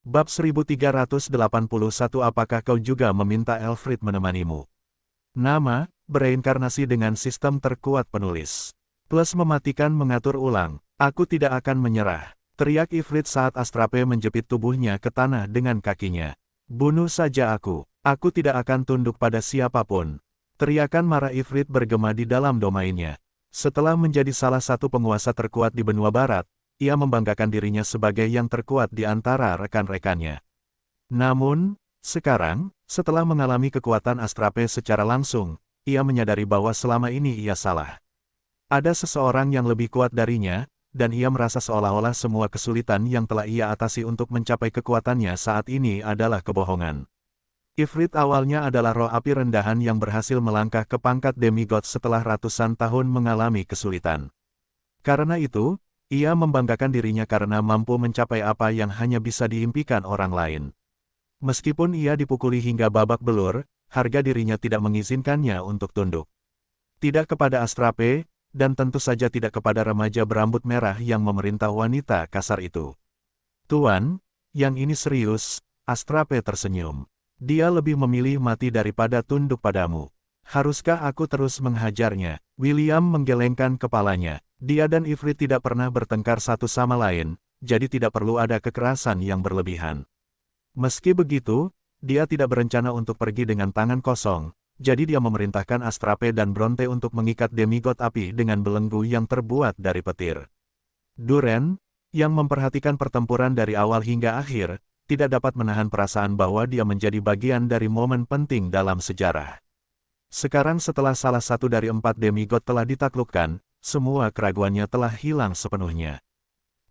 Bab 1381. Apakah kau juga meminta Elfrid menemanimu? Nama, bereinkarnasi dengan sistem terkuat penulis. Plus mematikan mengatur ulang. Aku tidak akan menyerah. Teriak Ifrit saat Astrape menjepit tubuhnya ke tanah dengan kakinya. Bunuh saja aku. Aku tidak akan tunduk pada siapapun. Teriakan marah Ifrit bergema di dalam domainnya. Setelah menjadi salah satu penguasa terkuat di benua barat, ia membanggakan dirinya sebagai yang terkuat di antara rekan-rekannya. Namun, sekarang, setelah mengalami kekuatan Astrape secara langsung, ia menyadari bahwa selama ini ia salah. Ada seseorang yang lebih kuat darinya, dan ia merasa seolah-olah semua kesulitan yang telah ia atasi untuk mencapai kekuatannya saat ini adalah kebohongan. Ifrit awalnya adalah roh api rendahan yang berhasil melangkah ke pangkat demigod setelah ratusan tahun mengalami kesulitan. Karena itu, ia membanggakan dirinya karena mampu mencapai apa yang hanya bisa diimpikan orang lain. Meskipun ia dipukuli hingga babak belur, harga dirinya tidak mengizinkannya untuk tunduk. Tidak kepada Astrape, dan tentu saja tidak kepada remaja berambut merah yang memerintah wanita kasar itu. Tuan, yang ini serius, Astrape tersenyum. Dia lebih memilih mati daripada tunduk padamu. Haruskah aku terus menghajarnya? William menggelengkan kepalanya. Dia dan Ifrit tidak pernah bertengkar satu sama lain, jadi tidak perlu ada kekerasan yang berlebihan. Meski begitu, dia tidak berencana untuk pergi dengan tangan kosong, jadi dia memerintahkan Astrape dan Bronte untuk mengikat demigod api dengan belenggu yang terbuat dari petir. Duren, yang memperhatikan pertempuran dari awal hingga akhir, tidak dapat menahan perasaan bahwa dia menjadi bagian dari momen penting dalam sejarah. Sekarang setelah salah satu dari 4 demigod telah ditaklukkan, semua keraguannya telah hilang sepenuhnya.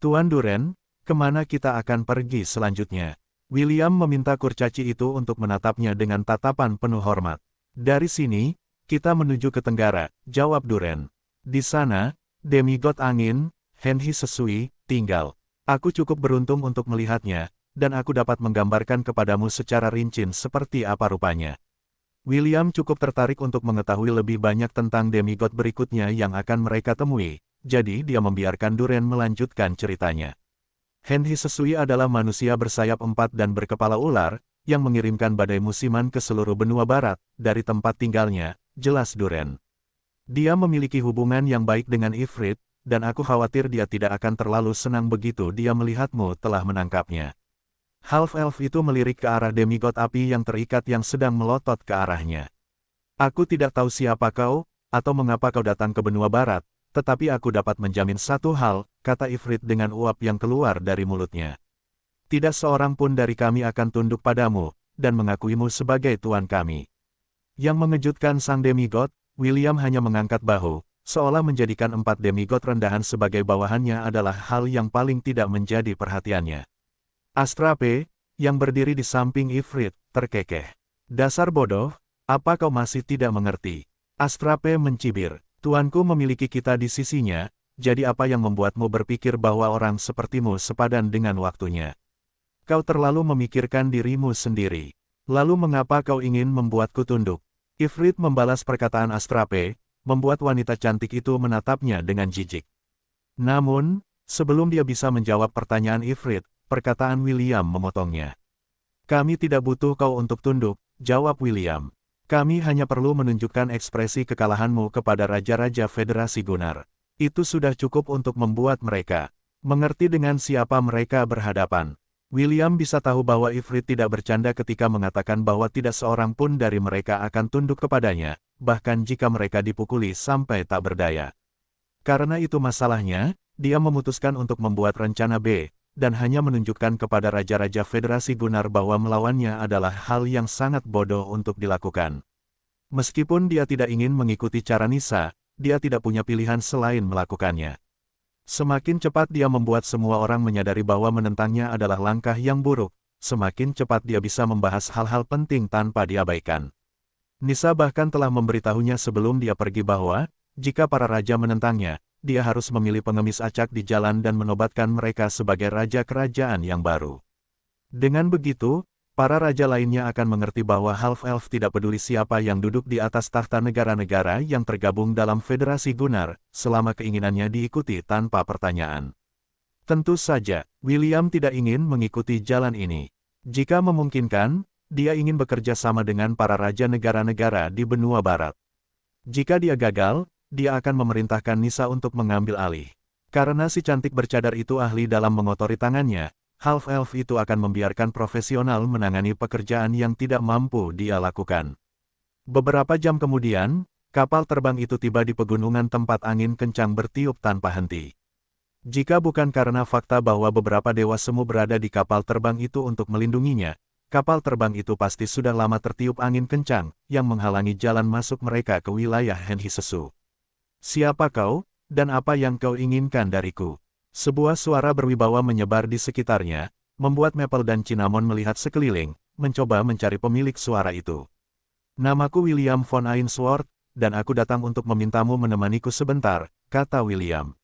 Tuan Duren, kemana kita akan pergi selanjutnya? William meminta kurcaci itu untuk menatapnya dengan tatapan penuh hormat. Dari sini, kita menuju ke tenggara, jawab Duren. Di sana, demigod angin, Henhi Sesui, tinggal. Aku cukup beruntung untuk melihatnya, dan aku dapat menggambarkan kepadamu secara rinci seperti apa rupanya. William cukup tertarik untuk mengetahui lebih banyak tentang demigod berikutnya yang akan mereka temui, jadi dia membiarkan Duren melanjutkan ceritanya. Henhi Sesui adalah manusia bersayap 4 dan berkepala ular, yang mengirimkan badai musiman ke seluruh benua barat, dari tempat tinggalnya, jelas Duren. Dia memiliki hubungan yang baik dengan Ifrit, dan aku khawatir dia tidak akan terlalu senang begitu dia melihatmu telah menangkapnya. Half-elf itu melirik ke arah demigod api yang terikat yang sedang melotot ke arahnya. Aku tidak tahu siapa kau, atau mengapa kau datang ke benua barat, tetapi aku dapat menjamin satu hal, kata Ifrit dengan uap yang keluar dari mulutnya. Tidak seorang pun dari kami akan tunduk padamu, dan mengakuimu sebagai tuan kami. Yang mengejutkan sang demigod, William hanya mengangkat bahu, seolah menjadikan 4 demigod rendahan sebagai bawahannya adalah hal yang paling tidak menjadi perhatiannya. Astrape, yang berdiri di samping Ifrit, terkekeh. Dasar bodoh, apa kau masih tidak mengerti? Astrape mencibir, tuanku memiliki kita di sisinya, jadi apa yang membuatmu berpikir bahwa orang sepertimu sepadan dengan waktunya? Kau terlalu memikirkan dirimu sendiri. Lalu mengapa kau ingin membuatku tunduk? Ifrit membalas perkataan Astrape, membuat wanita cantik itu menatapnya dengan jijik. Namun, sebelum dia bisa menjawab pertanyaan Ifrit, perkataan William memotongnya. Kami tidak butuh kau untuk tunduk, jawab William. Kami hanya perlu menunjukkan ekspresi kekalahanmu kepada Raja-Raja Federasi Gunnar. Itu sudah cukup untuk membuat mereka mengerti dengan siapa mereka berhadapan. William bisa tahu bahwa Ifrit tidak bercanda ketika mengatakan bahwa tidak seorang pun dari mereka akan tunduk kepadanya, bahkan jika mereka dipukuli sampai tak berdaya. Karena itu masalahnya, dia memutuskan untuk membuat rencana B, dan hanya menunjukkan kepada Raja-Raja Federasi Gunnar bahwa melawannya adalah hal yang sangat bodoh untuk dilakukan. Meskipun dia tidak ingin mengikuti cara Nissa, dia tidak punya pilihan selain melakukannya. Semakin cepat dia membuat semua orang menyadari bahwa menentangnya adalah langkah yang buruk, semakin cepat dia bisa membahas hal-hal penting tanpa diabaikan. Nissa bahkan telah memberitahunya sebelum dia pergi bahwa, jika para raja menentangnya, dia harus memilih pengemis acak di jalan dan menobatkan mereka sebagai raja kerajaan yang baru. Dengan begitu, para raja lainnya akan mengerti bahwa half-elf tidak peduli siapa yang duduk di atas tahta negara-negara yang tergabung dalam Federasi Gunnar, selama keinginannya diikuti tanpa pertanyaan. Tentu saja, William tidak ingin mengikuti jalan ini. Jika memungkinkan, dia ingin bekerja sama dengan para raja negara-negara di benua barat. Jika dia gagal, dia akan memerintahkan Nissa untuk mengambil alih. Karena si cantik bercadar itu ahli dalam mengotori tangannya, half-elf itu akan membiarkan profesional menangani pekerjaan yang tidak mampu dia lakukan. Beberapa jam kemudian, kapal terbang itu tiba di pegunungan tempat angin kencang bertiup tanpa henti. Jika bukan karena fakta bahwa beberapa dewa semu berada di kapal terbang itu untuk melindunginya, kapal terbang itu pasti sudah lama tertiup angin kencang, yang menghalangi jalan masuk mereka ke wilayah Henhisesu. Siapa kau, dan apa yang kau inginkan dariku? Sebuah suara berwibawa menyebar di sekitarnya, membuat Maple dan Cinnamon melihat sekeliling, mencoba mencari pemilik suara itu. Namaku William von Ainsworth, dan aku datang untuk memintamu menemaniku sebentar, kata William.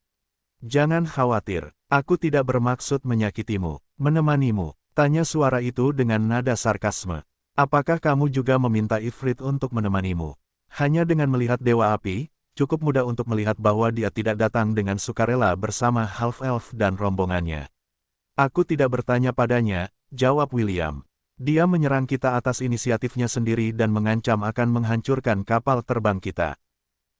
Jangan khawatir, aku tidak bermaksud menyakitimu, menemanimu, tanya suara itu dengan nada sarkasme. Apakah kamu juga meminta Ifrit untuk menemanimu? Hanya dengan melihat Dewa Api, cukup mudah untuk melihat bahwa dia tidak datang dengan sukarela bersama half-elf dan rombongannya. Aku tidak bertanya padanya, jawab William. Dia menyerang kita atas inisiatifnya sendiri dan mengancam akan menghancurkan kapal terbang kita.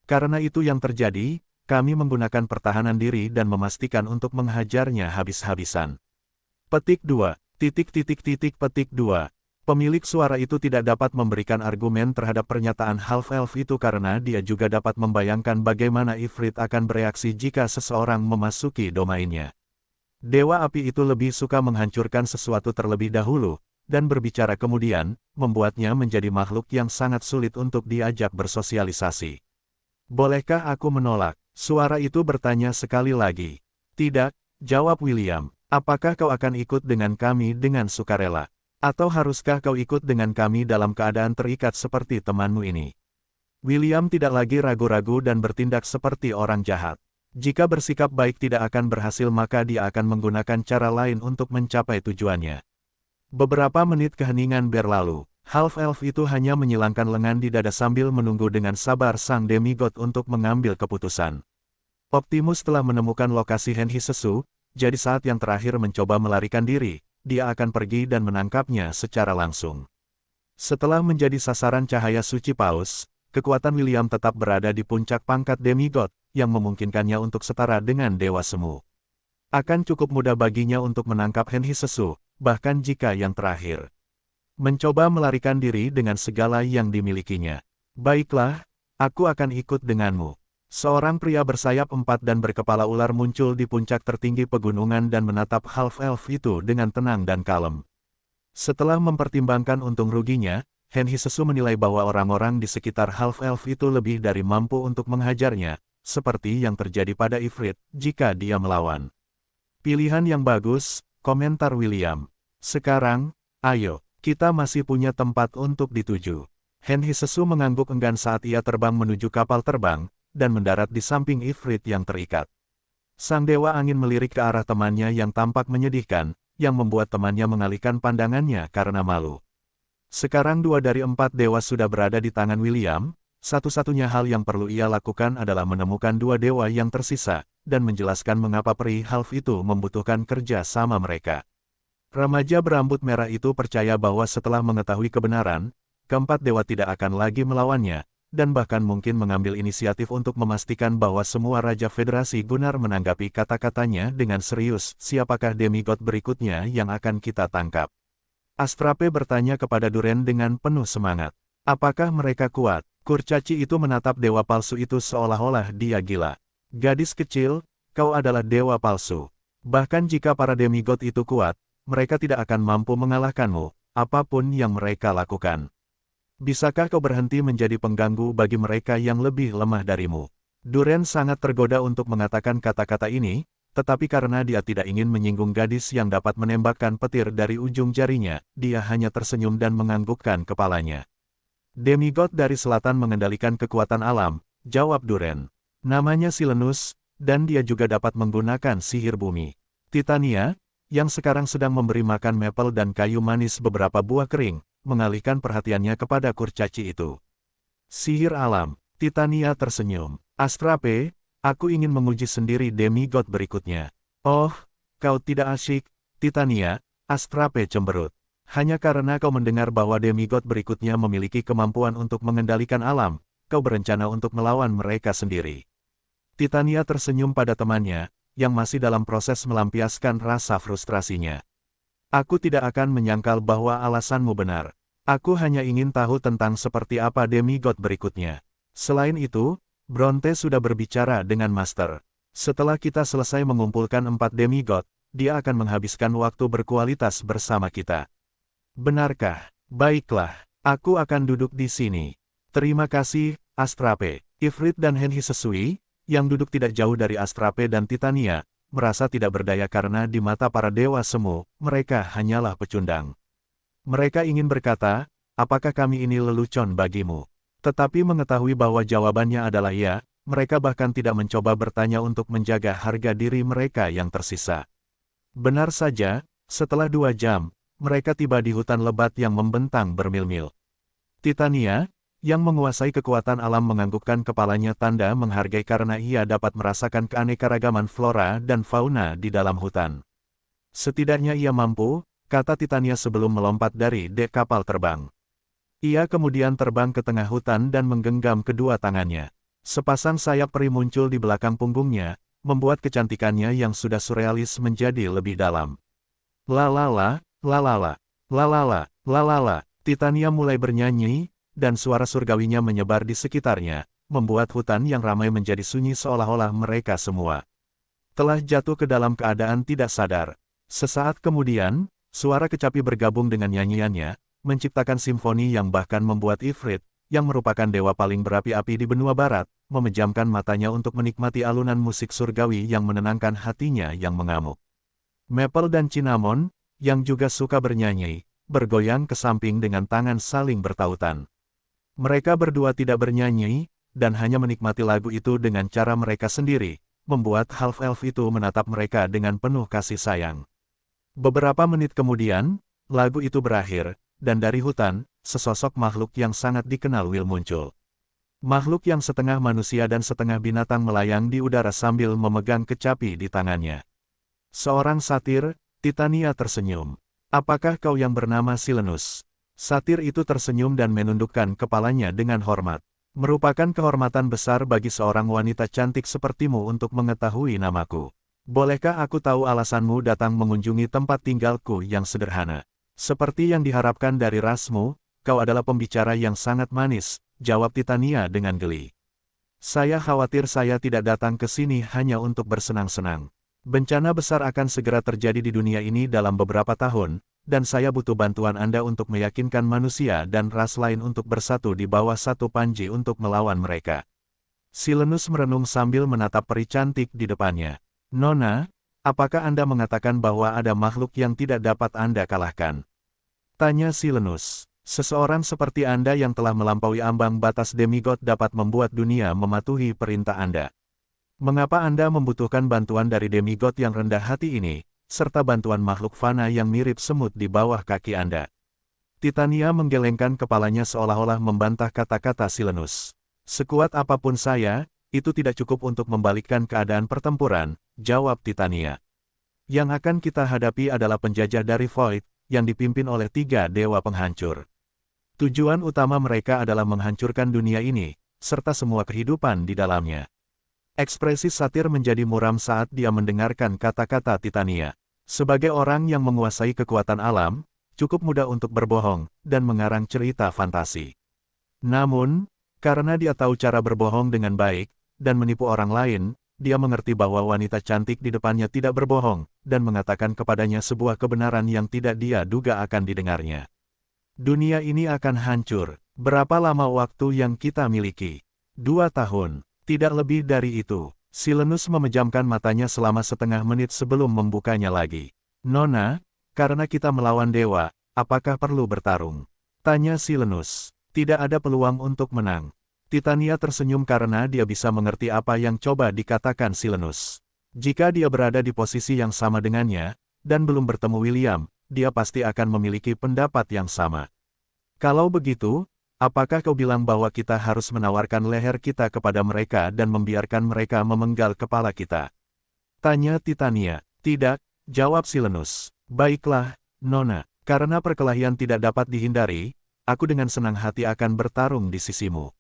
Karena itu yang terjadi, kami menggunakan pertahanan diri dan memastikan untuk menghajarnya habis-habisan. Petik 2. Petik 2. Pemilik suara itu tidak dapat memberikan argumen terhadap pernyataan half-elf itu karena dia juga dapat membayangkan bagaimana Ifrit akan bereaksi jika seseorang memasuki domainnya. Dewa api itu lebih suka menghancurkan sesuatu terlebih dahulu, dan berbicara kemudian, membuatnya menjadi makhluk yang sangat sulit untuk diajak bersosialisasi. Bolehkah aku menolak? Suara itu bertanya sekali lagi. Tidak, jawab William. Apakah kau akan ikut dengan kami dengan sukarela? Atau haruskah kau ikut dengan kami dalam keadaan terikat seperti temanmu ini? William tidak lagi ragu-ragu dan bertindak seperti orang jahat. Jika bersikap baik tidak akan berhasil maka dia akan menggunakan cara lain untuk mencapai tujuannya. Beberapa menit keheningan berlalu, half-elf itu hanya menyilangkan lengan di dada sambil menunggu dengan sabar sang demigod untuk mengambil keputusan. Optimus telah menemukan lokasi Henhisesu, jadi saat yang terakhir mencoba melarikan diri, dia akan pergi dan menangkapnya secara langsung. Setelah menjadi sasaran cahaya suci Paus, kekuatan William tetap berada di puncak pangkat demigod, yang memungkinkannya untuk setara dengan Dewa Semu. Akan cukup mudah baginya untuk menangkap Henhisesu, bahkan jika yang terakhir mencoba melarikan diri dengan segala yang dimilikinya. Baiklah, aku akan ikut denganmu. Seorang pria bersayap 4 dan berkepala ular muncul di puncak tertinggi pegunungan dan menatap half-elf itu dengan tenang dan kalem. Setelah mempertimbangkan untung ruginya, Henhisesu menilai bahwa orang-orang di sekitar half-elf itu lebih dari mampu untuk menghajarnya, seperti yang terjadi pada Ifrit, jika dia melawan. Pilihan yang bagus, komentar William. Sekarang, ayo, kita masih punya tempat untuk dituju. Henhisesu mengangguk enggan saat ia terbang menuju kapal terbang, dan mendarat di samping Ifrit yang terikat. Sang Dewa Angin melirik ke arah temannya yang tampak menyedihkan, yang membuat temannya mengalihkan pandangannya karena malu. Sekarang 2 dari 4 dewa sudah berada di tangan William, satu-satunya hal yang perlu ia lakukan adalah menemukan 2 dewa yang tersisa, dan menjelaskan mengapa peri half itu membutuhkan kerja sama mereka. Remaja berambut merah itu percaya bahwa setelah mengetahui kebenaran, keempat dewa tidak akan lagi melawannya, dan bahkan mungkin mengambil inisiatif untuk memastikan bahwa semua Raja Federasi Gunnar menanggapi kata-katanya dengan serius. Siapakah demigod berikutnya yang akan kita tangkap? Astrape bertanya kepada Duren dengan penuh semangat. Apakah mereka kuat? Kurcaci itu menatap dewa palsu itu seolah-olah dia gila. Gadis kecil, kau adalah dewa palsu. Bahkan jika para demigod itu kuat, mereka tidak akan mampu mengalahkanmu, apapun yang mereka lakukan. Bisakah kau berhenti menjadi pengganggu bagi mereka yang lebih lemah darimu? Duren sangat tergoda untuk mengatakan kata-kata ini, tetapi karena dia tidak ingin menyinggung gadis yang dapat menembakkan petir dari ujung jarinya, dia hanya tersenyum dan menganggukkan kepalanya. Demigod dari selatan mengendalikan kekuatan alam, jawab Duren. Namanya Silenus, dan dia juga dapat menggunakan sihir bumi. Titania, yang sekarang sedang memberi makan Maple dan kayu manis beberapa buah kering, mengalihkan perhatiannya kepada kurcaci itu. Sihir alam, Titania tersenyum. Astrape, aku ingin menguji sendiri demigod berikutnya. Oh, kau tidak asyik, Titania, Astrape cemberut. Hanya karena kau mendengar bahwa demigod berikutnya memiliki kemampuan untuk mengendalikan alam, kau berencana untuk melawan mereka sendiri. Titania tersenyum pada temannya, yang masih dalam proses melampiaskan rasa frustrasinya. Aku tidak akan menyangkal bahwa alasanmu benar. Aku hanya ingin tahu tentang seperti apa demigod berikutnya. Selain itu, Bronte sudah berbicara dengan Master. Setelah kita selesai mengumpulkan 4 demigod, dia akan menghabiskan waktu berkualitas bersama kita. Benarkah? Baiklah, aku akan duduk di sini. Terima kasih, Astrape. Ifrit dan Henhi Sesui, yang duduk tidak jauh dari Astrape dan Titania, merasa tidak berdaya karena di mata para dewa semu, mereka hanyalah pecundang. Mereka ingin berkata, apakah kami ini lelucon bagimu? Tetapi mengetahui bahwa jawabannya adalah ya, mereka bahkan tidak mencoba bertanya untuk menjaga harga diri mereka yang tersisa. Benar saja, setelah 2 jam, mereka tiba di hutan lebat yang membentang bermil-mil. Titania, yang menguasai kekuatan alam menganggukkan kepalanya tanda menghargai karena ia dapat merasakan keanekaragaman flora dan fauna di dalam hutan. Setidaknya ia mampu, kata Titania sebelum melompat dari dek kapal terbang. Ia kemudian terbang ke tengah hutan dan menggenggam kedua tangannya. Sepasang sayap peri muncul di belakang punggungnya, membuat kecantikannya yang sudah surrealis menjadi lebih dalam. Lalala, lalala, lalala, lalala, Titania mulai bernyanyi, dan suara surgawinya menyebar di sekitarnya, membuat hutan yang ramai menjadi sunyi seolah-olah mereka semua telah jatuh ke dalam keadaan tidak sadar. Sesaat kemudian, suara kecapi bergabung dengan nyanyiannya, menciptakan simfoni yang bahkan membuat Ifrit, yang merupakan dewa paling berapi-api di benua barat, memejamkan matanya untuk menikmati alunan musik surgawi yang menenangkan hatinya yang mengamuk. Maple dan Cinnamon, yang juga suka bernyanyi, bergoyang ke samping dengan tangan saling bertautan. Mereka berdua tidak bernyanyi, dan hanya menikmati lagu itu dengan cara mereka sendiri, membuat half-elf itu menatap mereka dengan penuh kasih sayang. Beberapa menit kemudian, lagu itu berakhir, dan dari hutan, sesosok makhluk yang sangat dikenal Will muncul. Makhluk yang setengah manusia dan setengah binatang melayang di udara sambil memegang kecapi di tangannya. Seorang satir, Titania tersenyum. Apakah kau yang bernama Silenus? Satir itu tersenyum dan menundukkan kepalanya dengan hormat. Merupakan kehormatan besar bagi seorang wanita cantik sepertimu untuk mengetahui namaku. Bolehkah aku tahu alasanmu datang mengunjungi tempat tinggalku yang sederhana? Seperti yang diharapkan dari rasmu, kau adalah pembicara yang sangat manis, jawab Titania dengan geli. Saya khawatir saya tidak datang ke sini hanya untuk bersenang-senang. Bencana besar akan segera terjadi di dunia ini dalam beberapa tahun, dan saya butuh bantuan Anda untuk meyakinkan manusia dan ras lain untuk bersatu di bawah satu panji untuk melawan mereka. Silenus merenung sambil menatap peri cantik di depannya. Nona, apakah Anda mengatakan bahwa ada makhluk yang tidak dapat Anda kalahkan? Tanya Silenus. Seseorang seperti Anda yang telah melampaui ambang batas demigod dapat membuat dunia mematuhi perintah Anda. Mengapa Anda membutuhkan bantuan dari demigod yang rendah hati ini, serta bantuan makhluk fana yang mirip semut di bawah kaki Anda? Titania menggelengkan kepalanya seolah-olah membantah kata-kata Silenus. Sekuat apapun saya, itu tidak cukup untuk membalikkan keadaan pertempuran, jawab Titania. Yang akan kita hadapi adalah penjajah dari Void, yang dipimpin oleh 3 dewa penghancur. Tujuan utama mereka adalah menghancurkan dunia ini, serta semua kehidupan di dalamnya. Ekspresi satir menjadi muram saat dia mendengarkan kata-kata Titania. Sebagai orang yang menguasai kekuatan alam, cukup mudah untuk berbohong, dan mengarang cerita fantasi. Namun, karena dia tahu cara berbohong dengan baik, dan menipu orang lain, dia mengerti bahwa wanita cantik di depannya tidak berbohong, dan mengatakan kepadanya sebuah kebenaran yang tidak dia duga akan didengarnya. Dunia ini akan hancur. Berapa lama waktu yang kita miliki? 2 tahun. Tidak lebih dari itu. Silenus memejamkan matanya selama setengah menit sebelum membukanya lagi. Nona, karena kita melawan dewa, apakah perlu bertarung? Tanya Silenus. Tidak ada peluang untuk menang. Titania tersenyum karena dia bisa mengerti apa yang coba dikatakan Silenus. Jika dia berada di posisi yang sama dengannya, dan belum bertemu William, dia pasti akan memiliki pendapat yang sama. Kalau begitu, apakah kau bilang bahwa kita harus menawarkan leher kita kepada mereka dan membiarkan mereka memenggal kepala kita? Tanya Titania. Tidak, Jawab Silenus. Baiklah, Nona. Karena perkelahian tidak dapat dihindari, aku dengan senang hati akan bertarung di sisimu.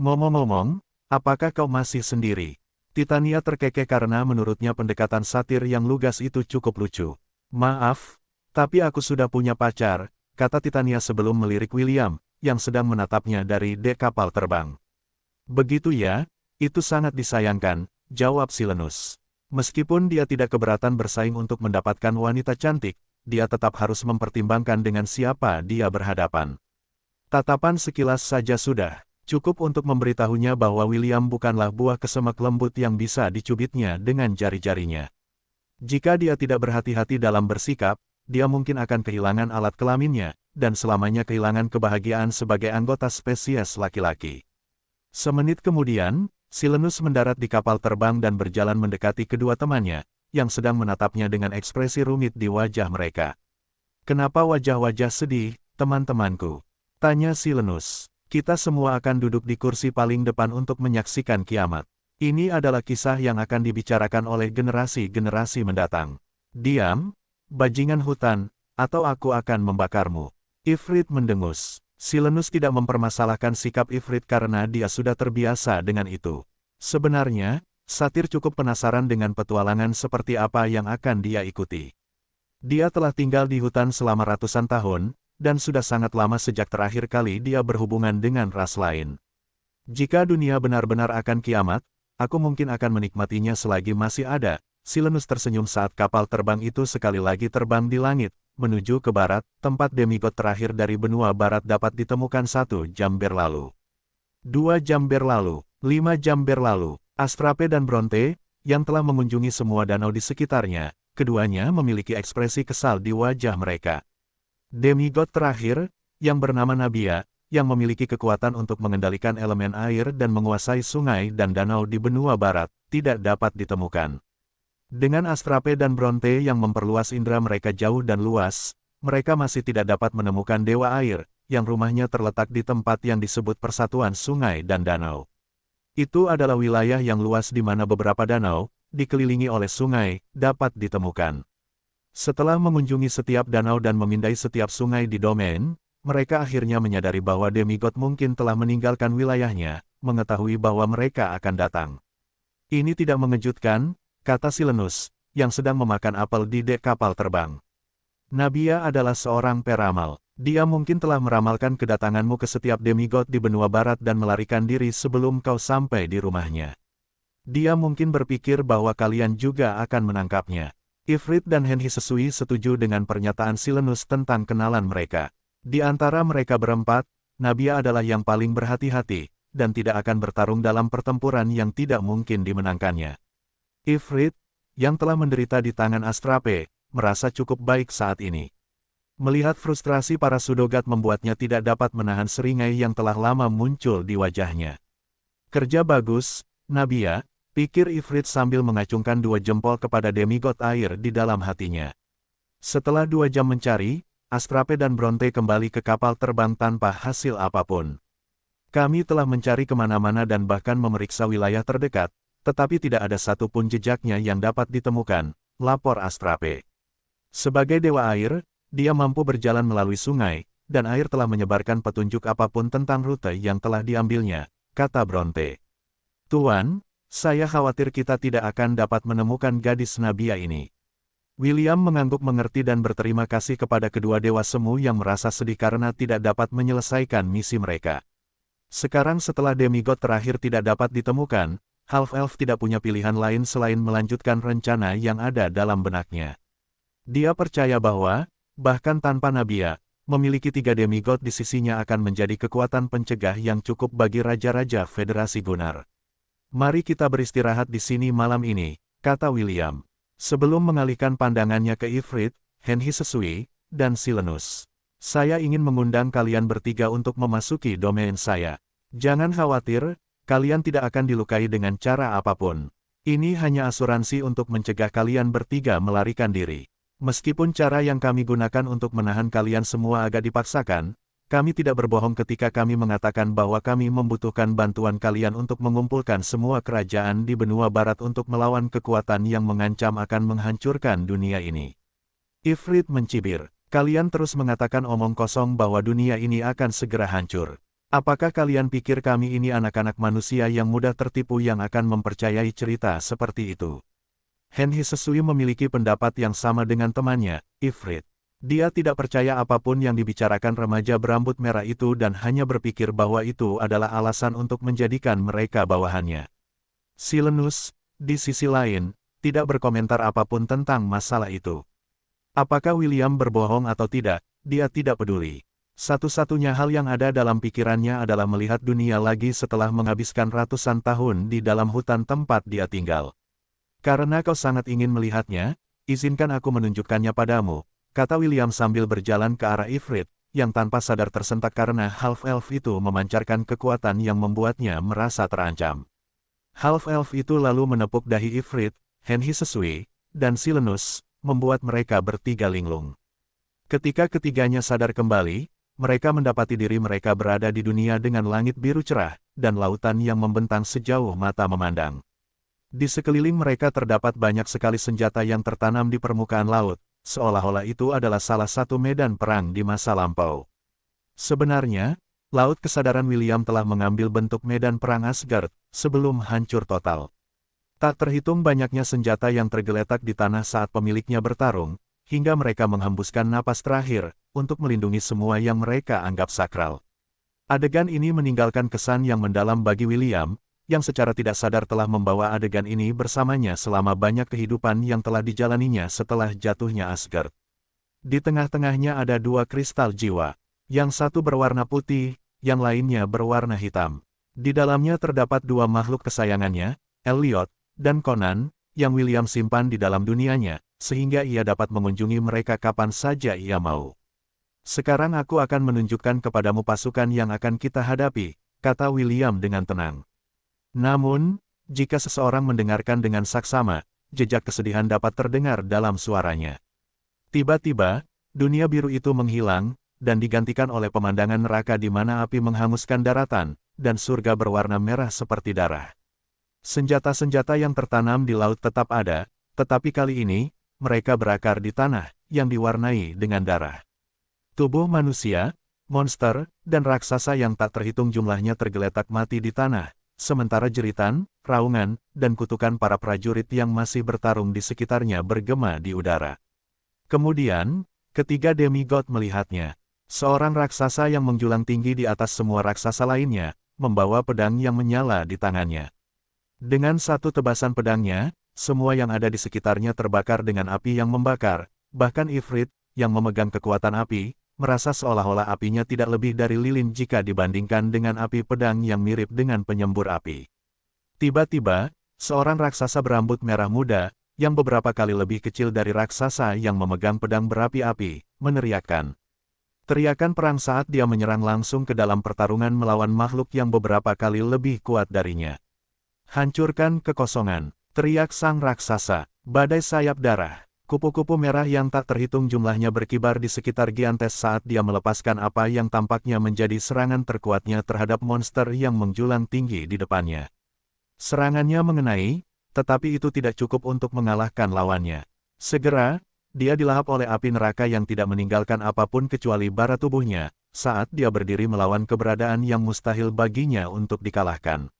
Ngomong-ngomong, apakah kau masih sendiri? Titania terkekeh karena menurutnya pendekatan satir yang lugas itu cukup lucu. Maaf, tapi aku sudah punya pacar, kata Titania sebelum melirik William, yang sedang menatapnya dari dek kapal terbang. Begitu ya, itu sangat disayangkan, jawab Silenus. Meskipun dia tidak keberatan bersaing untuk mendapatkan wanita cantik, dia tetap harus mempertimbangkan dengan siapa dia berhadapan. Tatapan sekilas saja sudah cukup untuk memberitahunya bahwa William bukanlah buah kesemak lembut yang bisa dicubitnya dengan jari-jarinya. Jika dia tidak berhati-hati dalam bersikap, dia mungkin akan kehilangan alat kelaminnya, dan selamanya kehilangan kebahagiaan sebagai anggota spesies laki-laki. Semenit kemudian, Silenus mendarat di kapal terbang dan berjalan mendekati kedua temannya, yang sedang menatapnya dengan ekspresi rumit di wajah mereka. Kenapa wajah-wajah sedih, teman-temanku? Tanya Silenus. Kita semua akan duduk di kursi paling depan untuk menyaksikan kiamat. Ini adalah kisah yang akan dibicarakan oleh generasi-generasi mendatang. Diam, bajingan hutan, atau aku akan membakarmu. Ifrit mendengus. Silenus tidak mempermasalahkan sikap Ifrit karena dia sudah terbiasa dengan itu. Sebenarnya, satir cukup penasaran dengan petualangan seperti apa yang akan dia ikuti. Dia telah tinggal di hutan selama ratusan tahun, dan sudah sangat lama sejak terakhir kali dia berhubungan dengan ras lain. Jika dunia benar-benar akan kiamat, aku mungkin akan menikmatinya selagi masih ada. Silenus tersenyum saat kapal terbang itu sekali lagi terbang di langit, menuju ke barat, tempat demigod terakhir dari benua barat dapat ditemukan 1 jam berlalu. 2 jam berlalu, 5 jam berlalu, Astrape dan Bronte, yang telah mengunjungi semua danau di sekitarnya, keduanya memiliki ekspresi kesal di wajah mereka. Demigod terakhir, yang bernama Nabia, yang memiliki kekuatan untuk mengendalikan elemen air dan menguasai sungai dan danau di benua barat, tidak dapat ditemukan. Dengan Astrape dan Bronte yang memperluas indera mereka jauh dan luas, mereka masih tidak dapat menemukan Dewa Air, yang rumahnya terletak di tempat yang disebut Persatuan Sungai dan Danau. Itu adalah wilayah yang luas di mana beberapa danau, dikelilingi oleh sungai, dapat ditemukan. Setelah mengunjungi setiap danau dan memindai setiap sungai di domain, mereka akhirnya menyadari bahwa demigod mungkin telah meninggalkan wilayahnya, mengetahui bahwa mereka akan datang. Ini tidak mengejutkan, kata Silenus, yang sedang memakan apel di dek kapal terbang. Nabia adalah seorang peramal. Dia mungkin telah meramalkan kedatanganmu ke setiap demigod di benua barat dan melarikan diri sebelum kau sampai di rumahnya. Dia mungkin berpikir bahwa kalian juga akan menangkapnya. Ifrit dan Henhi Sesui setuju dengan pernyataan Silenus tentang kenalan mereka. Di antara mereka berempat, Nabia adalah yang paling berhati-hati, dan tidak akan bertarung dalam pertempuran yang tidak mungkin dimenangkannya. Ifrit, yang telah menderita di tangan Astrape, merasa cukup baik saat ini. Melihat frustrasi para Sudogat membuatnya tidak dapat menahan seringai yang telah lama muncul di wajahnya. Kerja bagus, Nabia, pikir Ifrit sambil mengacungkan 2 jempol kepada demigod air di dalam hatinya. Setelah 2 jam mencari, Astrape dan Bronte kembali ke kapal terbang tanpa hasil apapun. Kami telah mencari kemana-mana dan bahkan memeriksa wilayah terdekat, tetapi tidak ada satupun jejaknya yang dapat ditemukan, lapor Astrape. Sebagai dewa air, dia mampu berjalan melalui sungai, dan air telah menyebarkan petunjuk apapun tentang rute yang telah diambilnya, kata Bronte. Tuan, saya khawatir kita tidak akan dapat menemukan gadis Nabia ini. William mengangguk mengerti dan berterima kasih kepada kedua dewa semu yang merasa sedih karena tidak dapat menyelesaikan misi mereka. Sekarang setelah demigod terakhir tidak dapat ditemukan, Half-Elf tidak punya pilihan lain selain melanjutkan rencana yang ada dalam benaknya. Dia percaya bahwa, bahkan tanpa Nabia, memiliki 3 demigod di sisinya akan menjadi kekuatan pencegah yang cukup bagi raja-raja Federasi Gunnar. Mari kita beristirahat di sini malam ini, kata William. Sebelum mengalihkan pandangannya ke Ifrit, Henhi Sesui, dan Silenus. Saya ingin mengundang kalian bertiga untuk memasuki domain saya. Jangan khawatir, kalian tidak akan dilukai dengan cara apapun. Ini hanya asuransi untuk mencegah kalian bertiga melarikan diri. Meskipun cara yang kami gunakan untuk menahan kalian semua agak dipaksakan, Kami tidak berbohong ketika kami mengatakan bahwa kami membutuhkan bantuan kalian untuk mengumpulkan semua kerajaan di benua barat untuk melawan kekuatan yang mengancam akan menghancurkan dunia ini. Ifrit mencibir, kalian terus mengatakan omong kosong bahwa dunia ini akan segera hancur. Apakah kalian pikir kami ini anak-anak manusia yang mudah tertipu yang akan mempercayai cerita seperti itu? Henhi Sesui memiliki pendapat yang sama dengan temannya, Ifrit. Dia tidak percaya apapun yang dibicarakan remaja berambut merah itu dan hanya berpikir bahwa itu adalah alasan untuk menjadikan mereka bawahannya. Silenus, di sisi lain, tidak berkomentar apapun tentang masalah itu. Apakah William berbohong atau tidak, dia tidak peduli. Satu-satunya hal yang ada dalam pikirannya adalah melihat dunia lagi setelah menghabiskan ratusan tahun di dalam hutan tempat dia tinggal. Karena kau sangat ingin melihatnya, izinkan aku menunjukkannya padamu, kata William sambil berjalan ke arah Ifrit, yang tanpa sadar tersentak karena half-elf itu memancarkan kekuatan yang membuatnya merasa terancam. Half-elf itu lalu menepuk dahi Ifrit, Henhi Sesui, dan Silenus, membuat mereka bertiga linglung. Ketika ketiganya sadar kembali, mereka mendapati diri mereka berada di dunia dengan langit biru cerah, dan lautan yang membentang sejauh mata memandang. Di sekeliling mereka terdapat banyak sekali senjata yang tertanam di permukaan laut, seolah-olah itu adalah salah satu medan perang di masa lampau. Sebenarnya, Laut Kesadaran William telah mengambil bentuk medan perang Asgard, sebelum hancur total. Tak terhitung banyaknya senjata yang tergeletak di tanah saat pemiliknya bertarung, hingga mereka menghembuskan napas terakhir, untuk melindungi semua yang mereka anggap sakral. Adegan ini meninggalkan kesan yang mendalam bagi William, yang secara tidak sadar telah membawa adegan ini bersamanya selama banyak kehidupan yang telah dijalaninya setelah jatuhnya Asgard. Di tengah-tengahnya ada dua kristal jiwa, yang satu berwarna putih, yang lainnya berwarna hitam. Di dalamnya terdapat dua makhluk kesayangannya, Elliot dan Conan, yang William simpan di dalam dunianya, sehingga ia dapat mengunjungi mereka kapan saja ia mau. Sekarang aku akan menunjukkan kepadamu pasukan yang akan kita hadapi, kata William dengan tenang. Namun, jika seseorang mendengarkan dengan saksama, jejak kesedihan dapat terdengar dalam suaranya. Tiba-tiba, dunia biru itu menghilang, dan digantikan oleh pemandangan neraka di mana api menghanguskan daratan, dan surga berwarna merah seperti darah. Senjata-senjata yang tertanam di laut tetap ada, tetapi kali ini, mereka berakar di tanah, yang diwarnai dengan darah. Tubuh manusia, monster, dan raksasa yang tak terhitung jumlahnya tergeletak mati di tanah, sementara jeritan, raungan, dan kutukan para prajurit yang masih bertarung di sekitarnya bergema di udara. Kemudian, ketiga demigod melihatnya. Seorang raksasa yang menjulang tinggi di atas semua raksasa lainnya, membawa pedang yang menyala di tangannya. Dengan satu tebasan pedangnya, semua yang ada di sekitarnya terbakar dengan api yang membakar, bahkan Ifrit, yang memegang kekuatan api, merasa seolah-olah apinya tidak lebih dari lilin jika dibandingkan dengan api pedang yang mirip dengan penyembur api. Tiba-tiba, seorang raksasa berambut merah muda, yang beberapa kali lebih kecil dari raksasa yang memegang pedang berapi-api, meneriakkan. Teriakan perang saat dia menyerang langsung ke dalam pertarungan melawan makhluk yang beberapa kali lebih kuat darinya. Hancurkan kekosongan, teriak sang raksasa, badai sayap darah. Kupu-kupu merah yang tak terhitung jumlahnya berkibar di sekitar Giantes saat dia melepaskan apa yang tampaknya menjadi serangan terkuatnya terhadap monster yang menjulang tinggi di depannya. Serangannya mengenai, tetapi itu tidak cukup untuk mengalahkan lawannya. Segera, dia dilahap oleh api neraka yang tidak meninggalkan apapun kecuali bara tubuhnya, saat dia berdiri melawan keberadaan yang mustahil baginya untuk dikalahkan.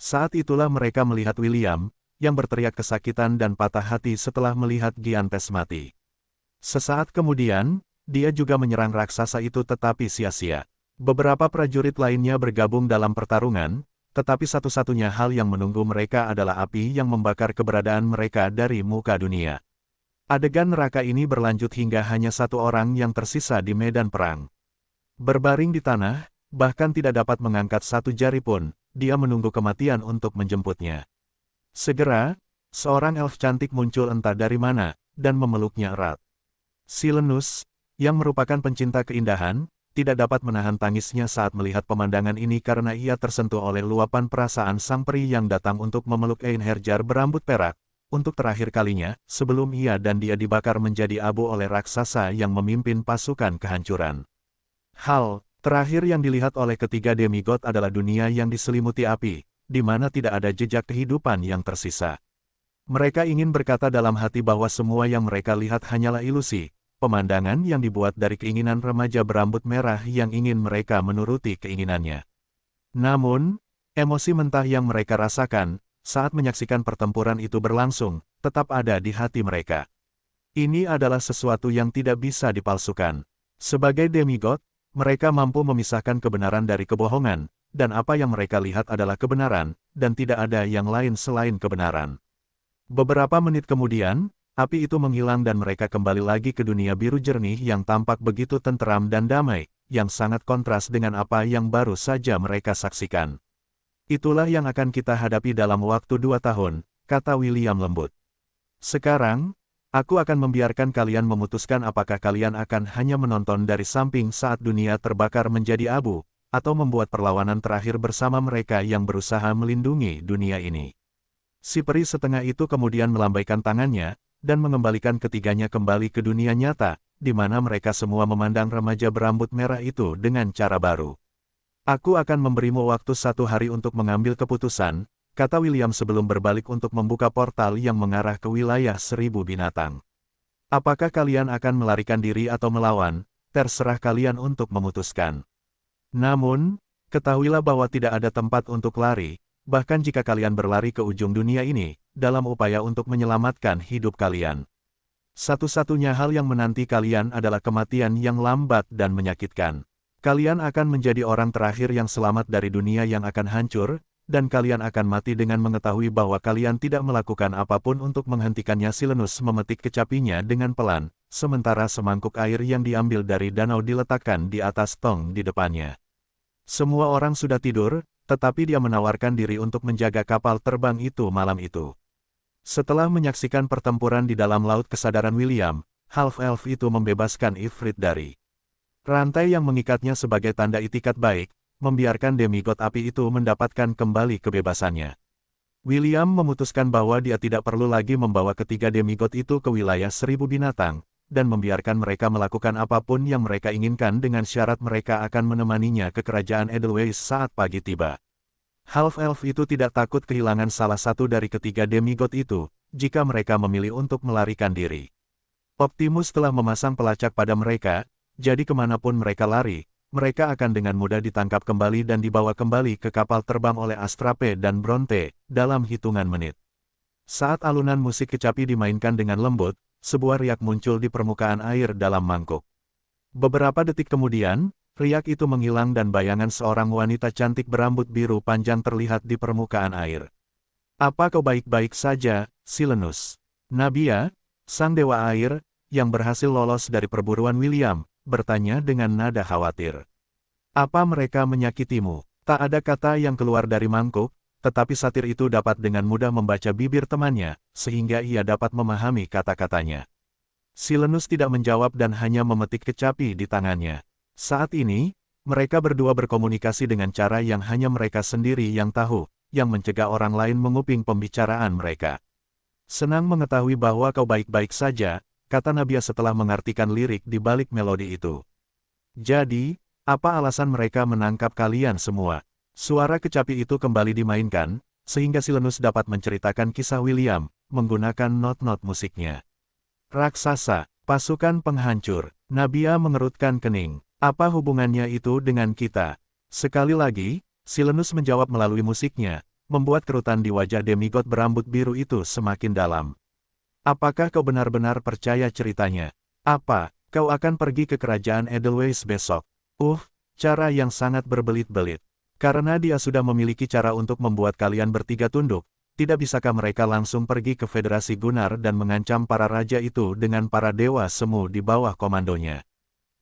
Saat itulah mereka melihat William, yang berteriak kesakitan dan patah hati setelah melihat Giantes mati. Sesaat kemudian, dia juga menyerang raksasa itu tetapi sia-sia. Beberapa prajurit lainnya bergabung dalam pertarungan, tetapi satu-satunya hal yang menunggu mereka adalah api yang membakar keberadaan mereka dari muka dunia. Adegan neraka ini berlanjut hingga hanya satu orang yang tersisa di medan perang. Berbaring di tanah, bahkan tidak dapat mengangkat satu jari pun, dia menunggu kematian untuk menjemputnya. Segera, seorang elf cantik muncul entah dari mana, dan memeluknya erat. Silenus, yang merupakan pencinta keindahan, tidak dapat menahan tangisnya saat melihat pemandangan ini karena ia tersentuh oleh luapan perasaan sang peri yang datang untuk memeluk Einherjar berambut perak, untuk terakhir kalinya, sebelum ia dan dia dibakar menjadi abu oleh raksasa yang memimpin pasukan kehancuran. Hal, Terakhir yang dilihat oleh ketiga demigod adalah dunia yang diselimuti api, di mana tidak ada jejak kehidupan yang tersisa. Mereka ingin berkata dalam hati bahwa semua yang mereka lihat hanyalah ilusi, pemandangan yang dibuat dari keinginan remaja berambut merah yang ingin mereka menuruti keinginannya. Namun, emosi mentah yang mereka rasakan saat menyaksikan pertempuran itu berlangsung, tetap ada di hati mereka. Ini adalah sesuatu yang tidak bisa dipalsukan. Sebagai demigod, mereka mampu memisahkan kebenaran dari kebohongan, dan apa yang mereka lihat adalah kebenaran, dan tidak ada yang lain selain kebenaran. Beberapa menit kemudian, api itu menghilang dan mereka kembali lagi ke dunia biru jernih yang tampak begitu tenteram dan damai, yang sangat kontras dengan apa yang baru saja mereka saksikan. Itulah yang akan kita hadapi dalam waktu 2 tahun, kata William lembut. Sekarang, aku akan membiarkan kalian memutuskan apakah kalian akan hanya menonton dari samping saat dunia terbakar menjadi abu, atau membuat perlawanan terakhir bersama mereka yang berusaha melindungi dunia ini. Si peri setengah itu kemudian melambaikan tangannya, dan mengembalikan ketiganya kembali ke dunia nyata, di mana mereka semua memandang remaja berambut merah itu dengan cara baru. Aku akan memberimu waktu 1 hari untuk mengambil keputusan, kata William sebelum berbalik untuk membuka portal yang mengarah ke wilayah 1000 binatang. Apakah kalian akan melarikan diri atau melawan, terserah kalian untuk memutuskan. Namun, ketahuilah bahwa tidak ada tempat untuk lari, bahkan jika kalian berlari ke ujung dunia ini, dalam upaya untuk menyelamatkan hidup kalian. Satu-satunya hal yang menanti kalian adalah kematian yang lambat dan menyakitkan. Kalian akan menjadi orang terakhir yang selamat dari dunia yang akan hancur, dan kalian akan mati dengan mengetahui bahwa kalian tidak melakukan apapun untuk menghentikannya. Silenus memetik kecapinya dengan pelan, sementara semangkuk air yang diambil dari danau diletakkan di atas tong di depannya. Semua orang sudah tidur, tetapi dia menawarkan diri untuk menjaga kapal terbang itu malam itu. Setelah menyaksikan pertempuran di dalam laut kesadaran William, half-elf itu membebaskan Ifrit dari rantai yang mengikatnya sebagai tanda itikat baik, membiarkan demigod api itu mendapatkan kembali kebebasannya. William memutuskan bahwa dia tidak perlu lagi membawa ketiga demigod itu ke wilayah 1000 binatang, dan membiarkan mereka melakukan apapun yang mereka inginkan dengan syarat mereka akan menemaninya ke kerajaan Edelweiss saat pagi tiba. Half-elf itu tidak takut kehilangan salah satu dari ketiga demigod itu, jika mereka memilih untuk melarikan diri. Optimus telah memasang pelacak pada mereka, jadi kemanapun mereka lari, mereka akan dengan mudah ditangkap kembali dan dibawa kembali ke kapal terbang oleh Astrape dan Bronte, dalam hitungan menit. Saat alunan musik kecapi dimainkan dengan lembut, sebuah riak muncul di permukaan air dalam mangkuk. Beberapa detik kemudian, riak itu menghilang dan bayangan seorang wanita cantik berambut biru panjang terlihat di permukaan air. Apa kau baik-baik saja, Silenus? Nabia, sang dewa air, yang berhasil lolos dari perburuan William, bertanya dengan nada khawatir. Apa mereka menyakitimu? Tak ada kata yang keluar dari mangkuk, tetapi satir itu dapat dengan mudah membaca bibir temannya, sehingga ia dapat memahami kata-katanya. Silenus tidak menjawab dan hanya memetik kecapi di tangannya. Saat ini, mereka berdua berkomunikasi dengan cara yang hanya mereka sendiri yang tahu, yang mencegah orang lain menguping pembicaraan mereka. Senang mengetahui bahwa kau baik-baik saja, kata Nabia setelah mengartikan lirik di balik melodi itu. Jadi, apa alasan mereka menangkap kalian semua? Suara kecapi itu kembali dimainkan, sehingga Silenus dapat menceritakan kisah William, menggunakan not-not musiknya. Raksasa, pasukan penghancur, Nabia mengerutkan kening. Apa hubungannya itu dengan kita? Sekali lagi, Silenus menjawab melalui musiknya, membuat kerutan di wajah demigod berambut biru itu semakin dalam. Apakah kau benar-benar percaya ceritanya? Apa, kau akan pergi ke kerajaan Edelweiss besok? Cara yang sangat berbelit-belit. Karena dia sudah memiliki cara untuk membuat kalian bertiga tunduk, tidak bisakah mereka langsung pergi ke Federasi Gunnar dan mengancam para raja itu dengan para dewa semu di bawah komandonya?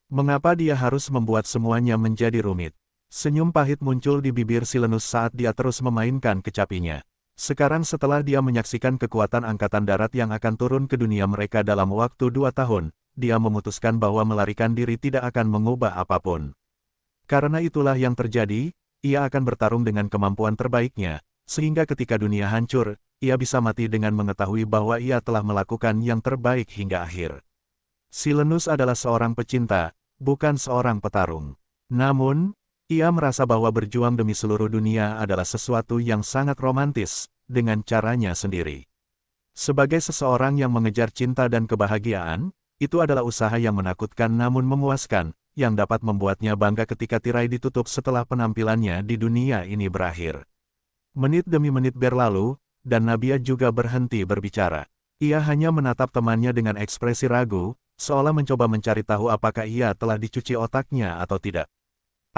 Mengapa dia harus membuat semuanya menjadi rumit? Senyum pahit muncul di bibir Silenus saat dia terus memainkan kecapinya. Sekarang setelah dia menyaksikan kekuatan angkatan darat yang akan turun ke dunia mereka dalam waktu 2 tahun, dia memutuskan bahwa melarikan diri tidak akan mengubah apapun. Karena itulah yang terjadi, ia akan bertarung dengan kemampuan terbaiknya, sehingga ketika dunia hancur, ia bisa mati dengan mengetahui bahwa ia telah melakukan yang terbaik hingga akhir. Silenus adalah seorang pecinta, bukan seorang petarung. Namun, ia merasa bahwa berjuang demi seluruh dunia adalah sesuatu yang sangat romantis, dengan caranya sendiri. Sebagai seseorang yang mengejar cinta dan kebahagiaan, itu adalah usaha yang menakutkan namun memuaskan, yang dapat membuatnya bangga ketika tirai ditutup setelah penampilannya di dunia ini berakhir. Menit demi menit berlalu, dan Nabia juga berhenti berbicara. Ia hanya menatap temannya dengan ekspresi ragu, seolah mencoba mencari tahu apakah ia telah dicuci otaknya atau tidak.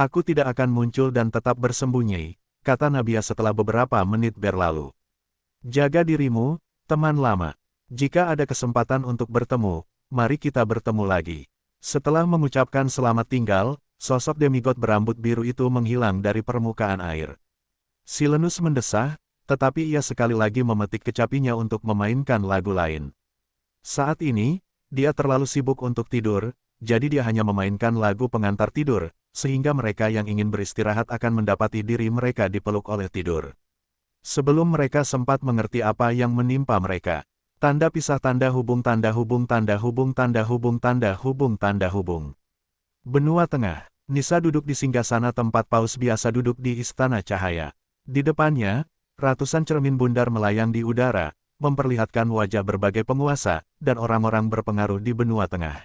Aku tidak akan muncul dan tetap bersembunyi, kata Nabia setelah beberapa menit berlalu. Jaga dirimu, teman lama. Jika ada kesempatan untuk bertemu, mari kita bertemu lagi. Setelah mengucapkan selamat tinggal, sosok demigod berambut biru itu menghilang dari permukaan air. Silenus mendesah, tetapi ia sekali lagi memetik kecapinya untuk memainkan lagu lain. Saat ini, dia terlalu sibuk untuk tidur, jadi dia hanya memainkan lagu pengantar tidur, sehingga mereka yang ingin beristirahat akan mendapati diri mereka dipeluk oleh tidur. Sebelum mereka sempat mengerti apa yang menimpa mereka. Tanda pisah tanda hubung tanda hubung tanda hubung tanda hubung tanda hubung tanda hubung. Benua Tengah. Nisa duduk di singgasana tempat paus biasa duduk di Istana Cahaya. Di depannya, ratusan cermin bundar melayang di udara, memperlihatkan wajah berbagai penguasa dan orang-orang berpengaruh di benua tengah.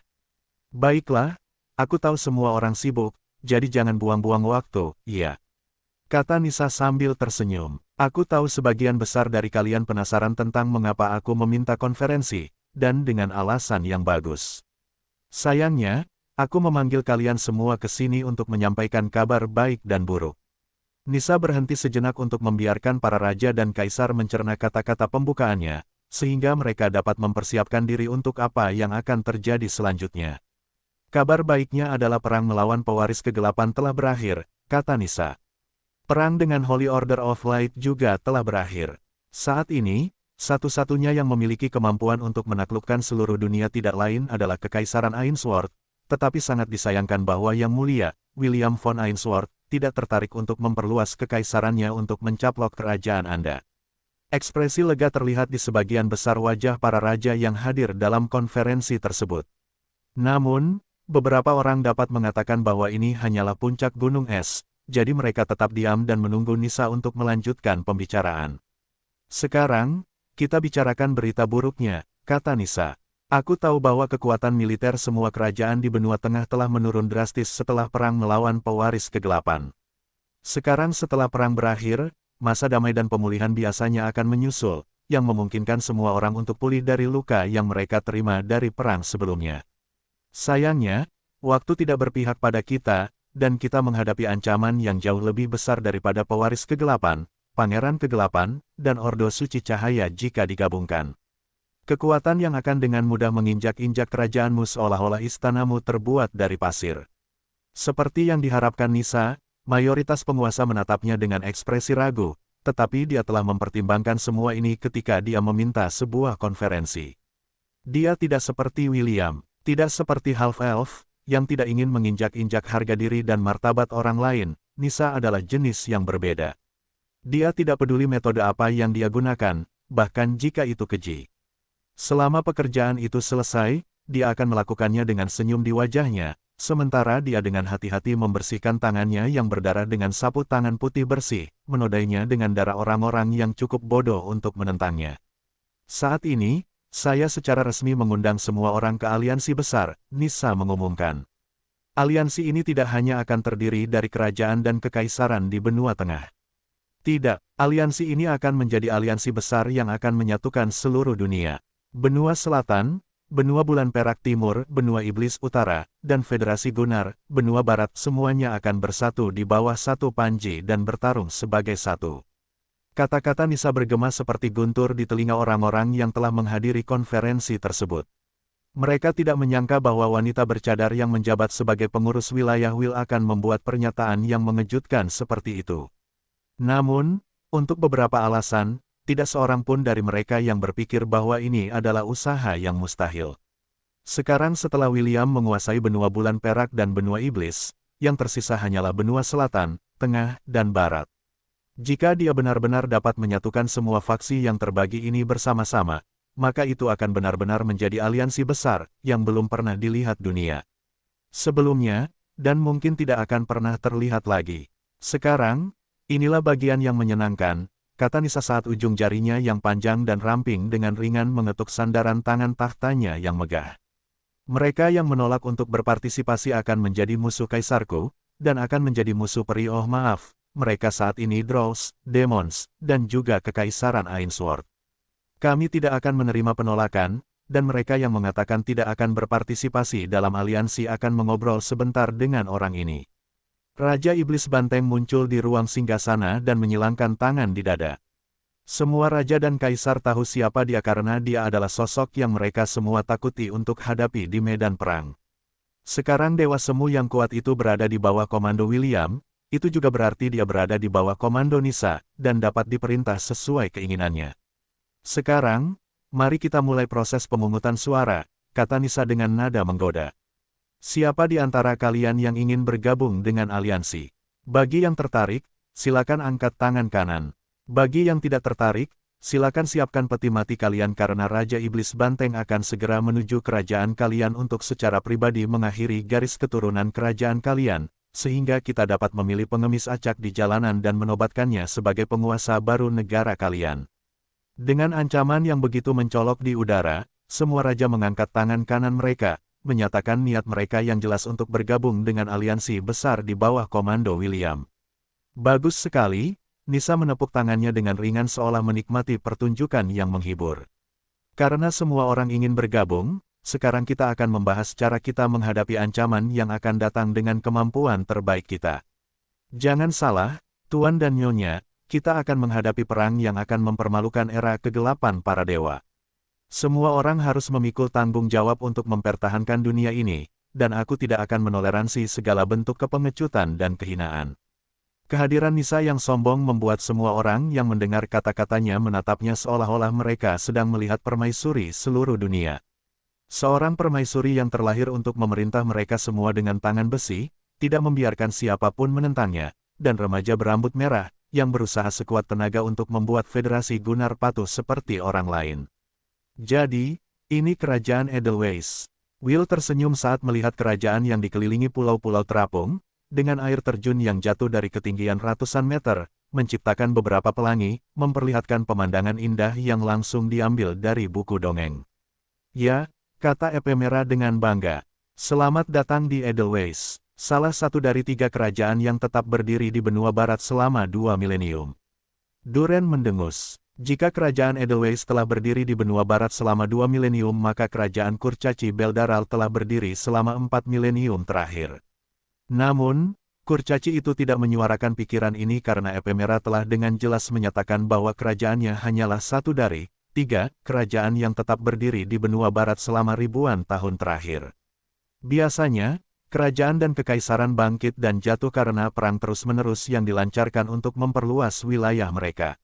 Baiklah, aku tahu semua orang sibuk, jadi jangan buang-buang waktu, iya. Kata Nisa sambil tersenyum. Aku tahu sebagian besar dari kalian penasaran tentang mengapa aku meminta konferensi, dan dengan alasan yang bagus. Sayangnya, aku memanggil kalian semua ke sini untuk menyampaikan kabar baik dan buruk. Nisa berhenti sejenak untuk membiarkan para raja dan kaisar mencerna kata-kata pembukaannya, sehingga mereka dapat mempersiapkan diri untuk apa yang akan terjadi selanjutnya. Kabar baiknya adalah perang melawan pewaris kegelapan telah berakhir, kata Nisa. Perang dengan Holy Order of Light juga telah berakhir. Saat ini, satu-satunya yang memiliki kemampuan untuk menaklukkan seluruh dunia tidak lain adalah Kekaisaran Ainsworth, tetapi sangat disayangkan bahwa Yang Mulia, William von Ainsworth, tidak tertarik untuk memperluas kekaisarannya untuk mencaplok kerajaan Anda. Ekspresi lega terlihat di sebagian besar wajah para raja yang hadir dalam konferensi tersebut. Namun, beberapa orang dapat mengatakan bahwa ini hanyalah puncak gunung es, jadi mereka tetap diam dan menunggu Nisa untuk melanjutkan pembicaraan. Sekarang, kita bicarakan berita buruknya, kata Nisa. Aku tahu bahwa kekuatan militer semua kerajaan di benua tengah telah menurun drastis setelah perang melawan pewaris kegelapan. Sekarang setelah perang berakhir, masa damai dan pemulihan biasanya akan menyusul, yang memungkinkan semua orang untuk pulih dari luka yang mereka terima dari perang sebelumnya. Sayangnya, waktu tidak berpihak pada kita, dan kita menghadapi ancaman yang jauh lebih besar daripada pewaris kegelapan, pangeran kegelapan, dan Ordo Suci Cahaya jika digabungkan. Kekuatan yang akan dengan mudah menginjak-injak kerajaanmu seolah-olah istanamu terbuat dari pasir. Seperti yang diharapkan Nisa, mayoritas penguasa menatapnya dengan ekspresi ragu, tetapi dia telah mempertimbangkan semua ini ketika dia meminta sebuah konferensi. Dia tidak seperti William, tidak seperti Half-Elf, yang tidak ingin menginjak-injak harga diri dan martabat orang lain. Nisa adalah jenis yang berbeda. Dia tidak peduli metode apa yang dia gunakan, bahkan jika itu keji. Selama pekerjaan itu selesai, dia akan melakukannya dengan senyum di wajahnya, sementara dia dengan hati-hati membersihkan tangannya yang berdarah dengan sapu tangan putih bersih, menodainya dengan darah orang-orang yang cukup bodoh untuk menentangnya. Saat ini, saya secara resmi mengundang semua orang ke aliansi besar, Nisa mengumumkan. Aliansi ini tidak hanya akan terdiri dari kerajaan dan kekaisaran di benua tengah. Tidak, aliansi ini akan menjadi aliansi besar yang akan menyatukan seluruh dunia. Benua Selatan, Benua Bulan Perak Timur, Benua Iblis Utara, dan Federasi Gunnar, Benua Barat semuanya akan bersatu di bawah satu panji dan bertarung sebagai satu. Kata-kata Nisa bergema seperti guntur di telinga orang-orang yang telah menghadiri konferensi tersebut. Mereka tidak menyangka bahwa wanita bercadar yang menjabat sebagai pengurus wilayah Wil akan membuat pernyataan yang mengejutkan seperti itu. Namun, untuk beberapa alasan, tidak seorang pun dari mereka yang berpikir bahwa ini adalah usaha yang mustahil. Sekarang setelah William menguasai benua bulan perak dan benua iblis, yang tersisa hanyalah benua selatan, tengah, dan barat. Jika dia benar-benar dapat menyatukan semua faksi yang terbagi ini bersama-sama, maka itu akan benar-benar menjadi aliansi besar yang belum pernah dilihat dunia. Sebelumnya, dan mungkin tidak akan pernah terlihat lagi. Sekarang, inilah bagian yang menyenangkan, kata Nisa saat ujung jarinya yang panjang dan ramping dengan ringan mengetuk sandaran tangan tahtanya yang megah. Mereka yang menolak untuk berpartisipasi akan menjadi musuh kaisarku, dan akan menjadi musuh peri. Oh maaf, mereka saat ini Drolls, Demons, dan juga kekaisaran Ainsworth. Kami tidak akan menerima penolakan, dan mereka yang mengatakan tidak akan berpartisipasi dalam aliansi akan mengobrol sebentar dengan orang ini. Raja Iblis Banteng muncul di ruang singgasana dan menyilangkan tangan di dada. Semua raja dan kaisar tahu siapa dia karena dia adalah sosok yang mereka semua takuti untuk hadapi di medan perang. Sekarang Dewa Semu yang kuat itu berada di bawah komando William, itu juga berarti dia berada di bawah komando Nisa, dan dapat diperintah sesuai keinginannya. Sekarang, mari kita mulai proses pemungutan suara, kata Nisa dengan nada menggoda. Siapa di antara kalian yang ingin bergabung dengan aliansi? Bagi yang tertarik, silakan angkat tangan kanan. Bagi yang tidak tertarik, silakan siapkan peti mati kalian karena Raja Iblis Banteng akan segera menuju kerajaan kalian untuk secara pribadi mengakhiri garis keturunan kerajaan kalian, sehingga kita dapat memilih pengemis acak di jalanan dan menobatkannya sebagai penguasa baru negara kalian. Dengan ancaman yang begitu mencolok di udara, semua raja mengangkat tangan kanan mereka, menyatakan niat mereka yang jelas untuk bergabung dengan aliansi besar di bawah komando William. Bagus sekali. Nisa menepuk tangannya dengan ringan seolah menikmati pertunjukan yang menghibur. Karena semua orang ingin bergabung, sekarang kita akan membahas cara kita menghadapi ancaman yang akan datang dengan kemampuan terbaik kita. Jangan salah, Tuan dan Nyonya, kita akan menghadapi perang yang akan mempermalukan era kegelapan para dewa. Semua orang harus memikul tanggung jawab untuk mempertahankan dunia ini, dan aku tidak akan menoleransi segala bentuk kepengecutan dan kehinaan. Kehadiran Nisa yang sombong membuat semua orang yang mendengar kata-katanya menatapnya seolah-olah mereka sedang melihat permaisuri seluruh dunia. Seorang permaisuri yang terlahir untuk memerintah mereka semua dengan tangan besi, tidak membiarkan siapapun menentangnya, dan remaja berambut merah, yang berusaha sekuat tenaga untuk membuat federasi Gunnar patuh seperti orang lain. Jadi, ini kerajaan Edelweiss. Will tersenyum saat melihat kerajaan yang dikelilingi pulau-pulau terapung, dengan air terjun yang jatuh dari ketinggian ratusan meter, menciptakan beberapa pelangi, memperlihatkan pemandangan indah yang langsung diambil dari buku dongeng. Ya, kata Epemera dengan bangga. Selamat datang di Edelweiss, salah satu dari 3 kerajaan yang tetap berdiri di benua barat selama 2 milenium. Duren mendengus. Jika kerajaan Edelweiss telah berdiri di benua barat selama 2 milenium maka kerajaan Kurcaci Beldaral telah berdiri selama 4 milenium terakhir. Namun, kurcaci itu tidak menyuarakan pikiran ini karena Epemera telah dengan jelas menyatakan bahwa kerajaannya hanyalah satu dari 3 kerajaan yang tetap berdiri di benua barat selama ribuan tahun terakhir. Biasanya, kerajaan dan kekaisaran bangkit dan jatuh karena perang terus-menerus yang dilancarkan untuk memperluas wilayah mereka.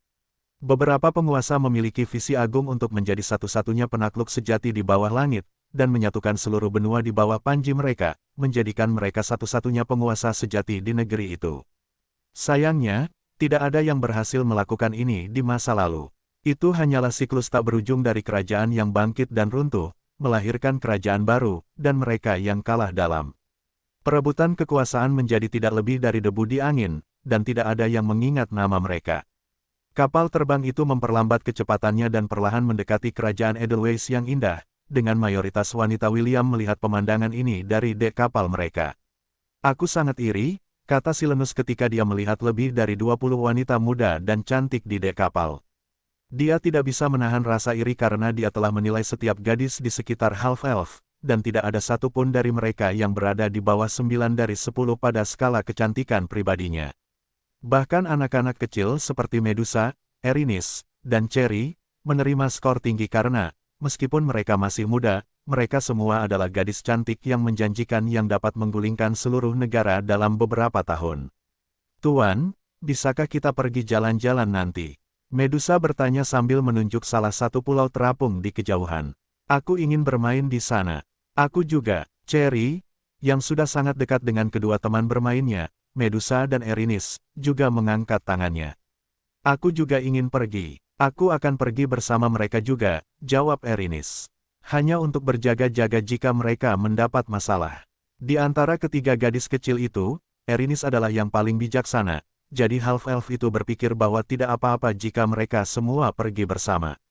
Beberapa penguasa memiliki visi agung untuk menjadi satu-satunya penakluk sejati di bawah langit, dan menyatukan seluruh benua di bawah panji mereka, menjadikan mereka satu-satunya penguasa sejati di negeri itu. Sayangnya, tidak ada yang berhasil melakukan ini di masa lalu. Itu hanyalah siklus tak berujung dari kerajaan yang bangkit dan runtuh, melahirkan kerajaan baru, dan mereka yang kalah dalam. Perebutan kekuasaan menjadi tidak lebih dari debu di angin, dan tidak ada yang mengingat nama mereka. Kapal terbang itu memperlambat kecepatannya dan perlahan mendekati kerajaan Edelweiss yang indah, dengan mayoritas wanita. William melihat pemandangan ini dari dek kapal mereka. Aku sangat iri, kata Silenus ketika dia melihat lebih dari 20 wanita muda dan cantik di dek kapal. Dia tidak bisa menahan rasa iri karena dia telah menilai setiap gadis di sekitar Half-Elf, dan tidak ada satupun dari mereka yang berada di bawah 9 dari 10 pada skala kecantikan pribadinya. Bahkan anak-anak kecil seperti Medusa, Erinis, dan Cherry, menerima skor tinggi karena, meskipun mereka masih muda, mereka semua adalah gadis cantik yang menjanjikan yang dapat menggulingkan seluruh negara dalam beberapa tahun. Tuan, bisakah kita pergi jalan-jalan nanti? Medusa bertanya sambil menunjuk salah satu pulau terapung di kejauhan. Aku ingin bermain di sana. Aku juga, Cherry, yang sudah sangat dekat dengan kedua teman bermainnya, Medusa dan Erinis, juga mengangkat tangannya. Aku juga ingin pergi. Aku akan pergi bersama mereka juga, jawab Erinis. Hanya untuk berjaga-jaga jika mereka mendapat masalah. Di antara ketiga gadis kecil itu, Erinis adalah yang paling bijaksana, jadi half-elf itu berpikir bahwa tidak apa-apa jika mereka semua pergi bersama.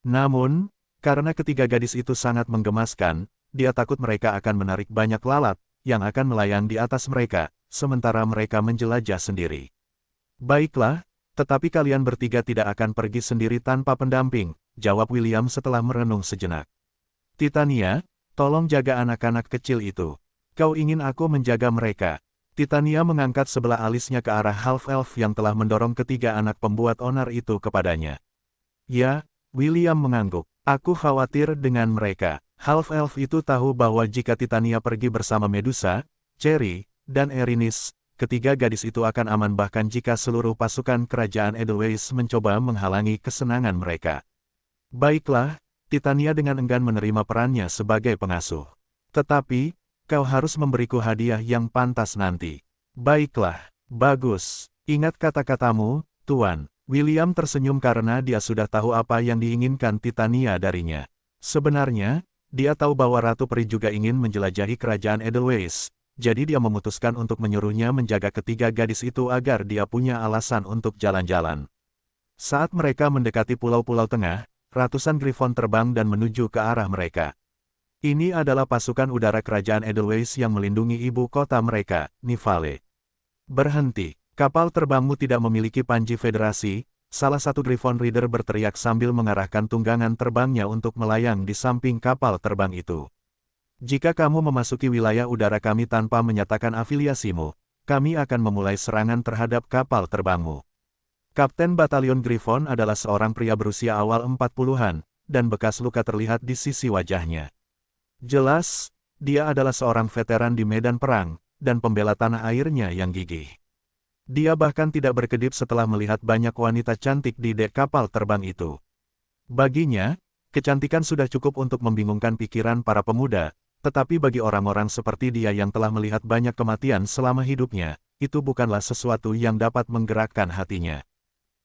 Namun, karena ketiga gadis itu sangat menggemaskan, dia takut mereka akan menarik banyak lalat, yang akan melayang di atas mereka, sementara mereka menjelajah sendiri. Baiklah, tetapi kalian bertiga tidak akan pergi sendiri tanpa pendamping, jawab William setelah merenung sejenak. Titania, tolong jaga anak-anak kecil itu. Kau ingin aku menjaga mereka. Titania mengangkat sebelah alisnya ke arah half-elf yang telah mendorong ketiga anak pembuat onar itu kepadanya. Ya, William mengangguk. Aku khawatir dengan mereka. Half-elf itu tahu bahwa jika Titania pergi bersama Medusa, Cherry, dan Erinis, ketiga gadis itu akan aman bahkan jika seluruh pasukan kerajaan Edelweiss mencoba menghalangi kesenangan mereka. Baiklah, Titania dengan enggan menerima perannya sebagai pengasuh. Tetapi, kau harus memberiku hadiah yang pantas nanti. Baiklah, bagus. Ingat kata-katamu, Tuan. William tersenyum karena dia sudah tahu apa yang diinginkan Titania darinya. Sebenarnya, dia tahu bahwa Ratu Peri juga ingin menjelajahi kerajaan Edelweiss, jadi dia memutuskan untuk menyuruhnya menjaga ketiga gadis itu agar dia punya alasan untuk jalan-jalan. Saat mereka mendekati pulau-pulau tengah, ratusan Griffon terbang dan menuju ke arah mereka. Ini adalah pasukan udara kerajaan Edelweiss yang melindungi ibu kota mereka, Nifale. Berhenti. Kapal terbangmu tidak memiliki panji federasi, salah satu Griffon Reader berteriak sambil mengarahkan tunggangan terbangnya untuk melayang di samping kapal terbang itu. Jika kamu memasuki wilayah udara kami tanpa menyatakan afiliasimu, kami akan memulai serangan terhadap kapal terbangmu. Kapten Batalion Griffon adalah seorang pria berusia awal 40-an, dan bekas luka terlihat di sisi wajahnya. Jelas, dia adalah seorang veteran di medan perang, dan pembela tanah airnya yang gigih. Dia bahkan tidak berkedip setelah melihat banyak wanita cantik di dek kapal terbang itu. Baginya, kecantikan sudah cukup untuk membingungkan pikiran para pemuda, tetapi bagi orang-orang seperti dia yang telah melihat banyak kematian selama hidupnya, itu bukanlah sesuatu yang dapat menggerakkan hatinya.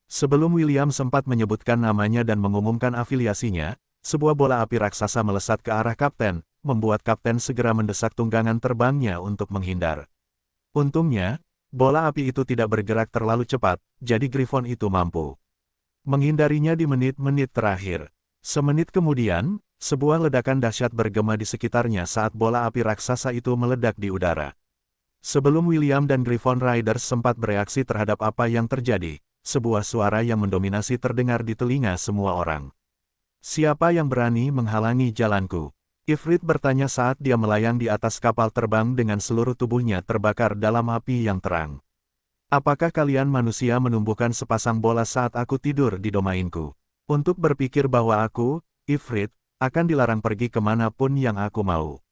Sebelum William sempat menyebutkan namanya dan mengumumkan afiliasinya, sebuah bola api raksasa melesat ke arah kapten, membuat kapten segera mendesak tunggangan terbangnya untuk menghindar. Untungnya, bola api itu tidak bergerak terlalu cepat, jadi Griffon itu mampu menghindarinya di menit-menit terakhir. Semenit kemudian, sebuah ledakan dahsyat bergema di sekitarnya saat bola api raksasa itu meledak di udara. Sebelum William dan Griffon Riders sempat bereaksi terhadap apa yang terjadi, sebuah suara yang mendominasi terdengar di telinga semua orang. Siapa yang berani menghalangi jalanku? Ifrit bertanya saat dia melayang di atas kapal terbang dengan seluruh tubuhnya terbakar dalam api yang terang. Apakah kalian manusia menumbuhkan sepasang bola saat aku tidur di domainku? Untuk berpikir bahwa aku, Ifrit, akan dilarang pergi kemanapun yang aku mau.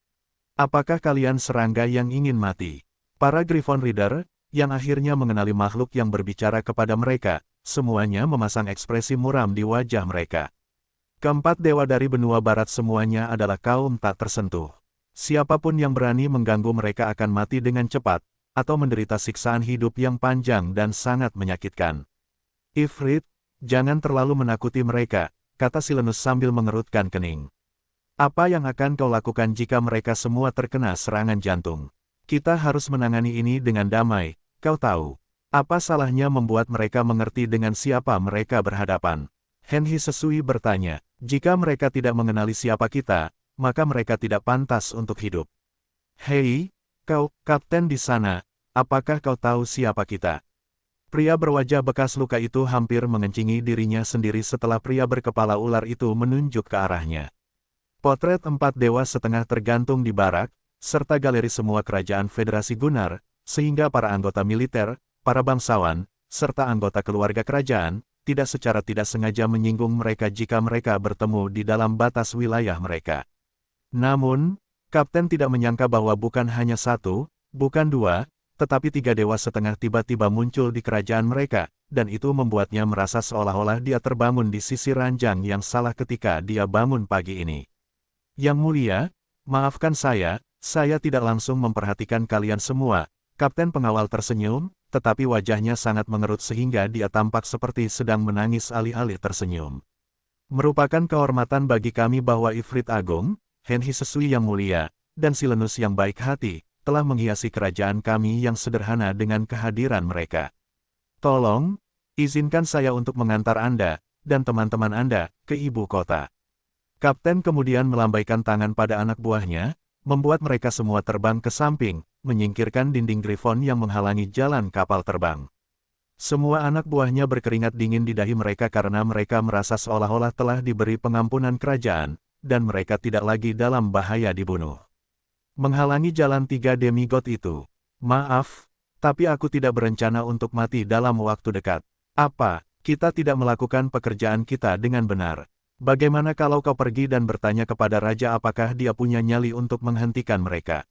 Apakah kalian serangga yang ingin mati? Para Griffon Reader, yang akhirnya mengenali makhluk yang berbicara kepada mereka, semuanya memasang ekspresi muram di wajah mereka. Keempat dewa dari benua barat semuanya adalah kaum tak tersentuh. Siapapun yang berani mengganggu mereka akan mati dengan cepat, atau menderita siksaan hidup yang panjang dan sangat menyakitkan. Ifrit, jangan terlalu menakuti mereka, kata Silenus sambil mengerutkan kening. Apa yang akan kau lakukan jika mereka semua terkena serangan jantung? Kita harus menangani ini dengan damai, kau tahu. Apa salahnya membuat mereka mengerti dengan siapa mereka berhadapan? Henhi Sesui bertanya, jika mereka tidak mengenali siapa kita, maka mereka tidak pantas untuk hidup. Hei, kau, kapten di sana, apakah kau tahu siapa kita? Pria berwajah bekas luka itu hampir mengencingi dirinya sendiri setelah pria berkepala ular itu menunjuk ke arahnya. Potret empat dewa setengah tergantung di barak, serta galeri semua kerajaan Federasi Gunnar, sehingga para anggota militer, para bangsawan, serta anggota keluarga kerajaan, tidak secara tidak sengaja menyinggung mereka jika mereka bertemu di dalam batas wilayah mereka. Namun, Kapten tidak menyangka bahwa bukan hanya satu, bukan dua, tetapi tiga dewa setengah tiba-tiba muncul di kerajaan mereka, dan itu membuatnya merasa seolah-olah dia terbangun di sisi ranjang yang salah ketika dia bangun pagi ini. Yang mulia, maafkan saya tidak langsung memperhatikan kalian semua. Kapten pengawal tersenyum, tetapi wajahnya sangat mengerut sehingga dia tampak seperti sedang menangis alih-alih tersenyum. Merupakan kehormatan bagi kami bahwa Ifrit Agung, Henhi Sesui yang mulia, dan Silenus yang baik hati, telah menghiasi kerajaan kami yang sederhana dengan kehadiran mereka. Tolong, izinkan saya untuk mengantar Anda, dan teman-teman Anda, ke ibu kota. Kapten kemudian melambaikan tangan pada anak buahnya, membuat mereka semua terbang ke samping, menyingkirkan dinding Griffon yang menghalangi jalan kapal terbang. Semua anak buahnya berkeringat dingin di dahi mereka karena mereka merasa seolah-olah telah diberi pengampunan kerajaan, dan mereka tidak lagi dalam bahaya dibunuh. Menghalangi jalan 3 demigod itu. Maaf, tapi aku tidak berencana untuk mati dalam waktu dekat. Apa, kita tidak melakukan pekerjaan kita dengan benar? Bagaimana kalau kau pergi dan bertanya kepada raja apakah dia punya nyali untuk menghentikan mereka?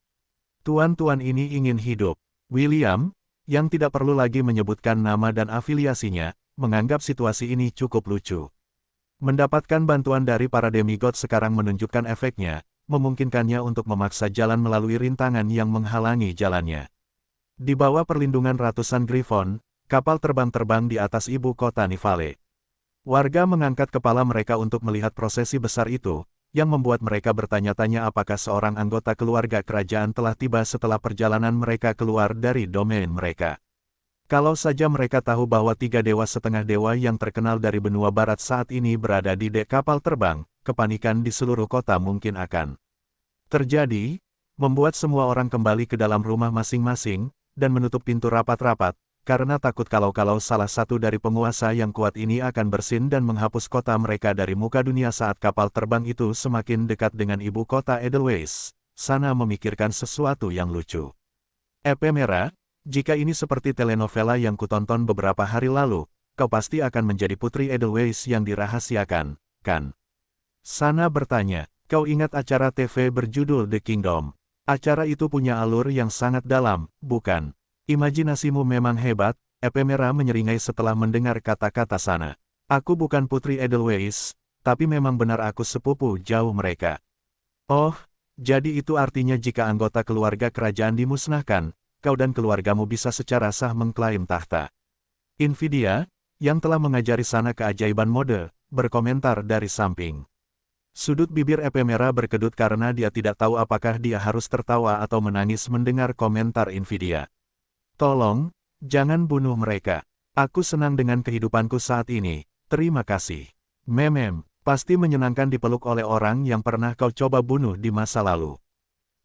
Tuan-tuan ini ingin hidup. William, yang tidak perlu lagi menyebutkan nama dan afiliasinya, menganggap situasi ini cukup lucu. Mendapatkan bantuan dari para demigod sekarang menunjukkan efeknya, memungkinkannya untuk memaksa jalan melalui rintangan yang menghalangi jalannya. Di bawah perlindungan ratusan Griffon, kapal terbang-terbang di atas ibu kota Nifale. Warga mengangkat kepala mereka untuk melihat prosesi besar itu, yang membuat mereka bertanya-tanya apakah seorang anggota keluarga kerajaan telah tiba setelah perjalanan mereka keluar dari domain mereka. Kalau saja mereka tahu bahwa 3 dewa setengah dewa yang terkenal dari benua barat saat ini berada di dek kapal terbang, kepanikan di seluruh kota mungkin akan terjadi, membuat semua orang kembali ke dalam rumah masing-masing, dan menutup pintu rapat-rapat, karena takut kalau salah satu dari penguasa yang kuat ini akan bersin dan menghapus kota mereka dari muka dunia saat kapal terbang itu semakin dekat dengan ibu kota Edelweiss. Sana memikirkan sesuatu yang lucu. Ephemera, jika ini seperti telenovela yang kutonton beberapa hari lalu, kau pasti akan menjadi putri Edelweiss yang dirahasiakan, kan? Sana bertanya, kau ingat acara TV berjudul The Kingdom? Acara itu punya alur yang sangat dalam, bukan? Imajinasimu memang hebat, Ephemera menyeringai setelah mendengar kata-kata Sana. Aku bukan putri Edelweiss, tapi memang benar aku sepupu jauh mereka. Oh, jadi itu artinya jika anggota keluarga kerajaan dimusnahkan, kau dan keluargamu bisa secara sah mengklaim tahta. Invidia, yang telah mengajari Sana keajaiban mode, berkomentar dari samping. Sudut bibir Ephemera berkedut karena dia tidak tahu apakah dia harus tertawa atau menangis mendengar komentar Invidia. Tolong, jangan bunuh mereka. Aku senang dengan kehidupanku saat ini, terima kasih. Pasti menyenangkan dipeluk oleh orang yang pernah kau coba bunuh di masa lalu.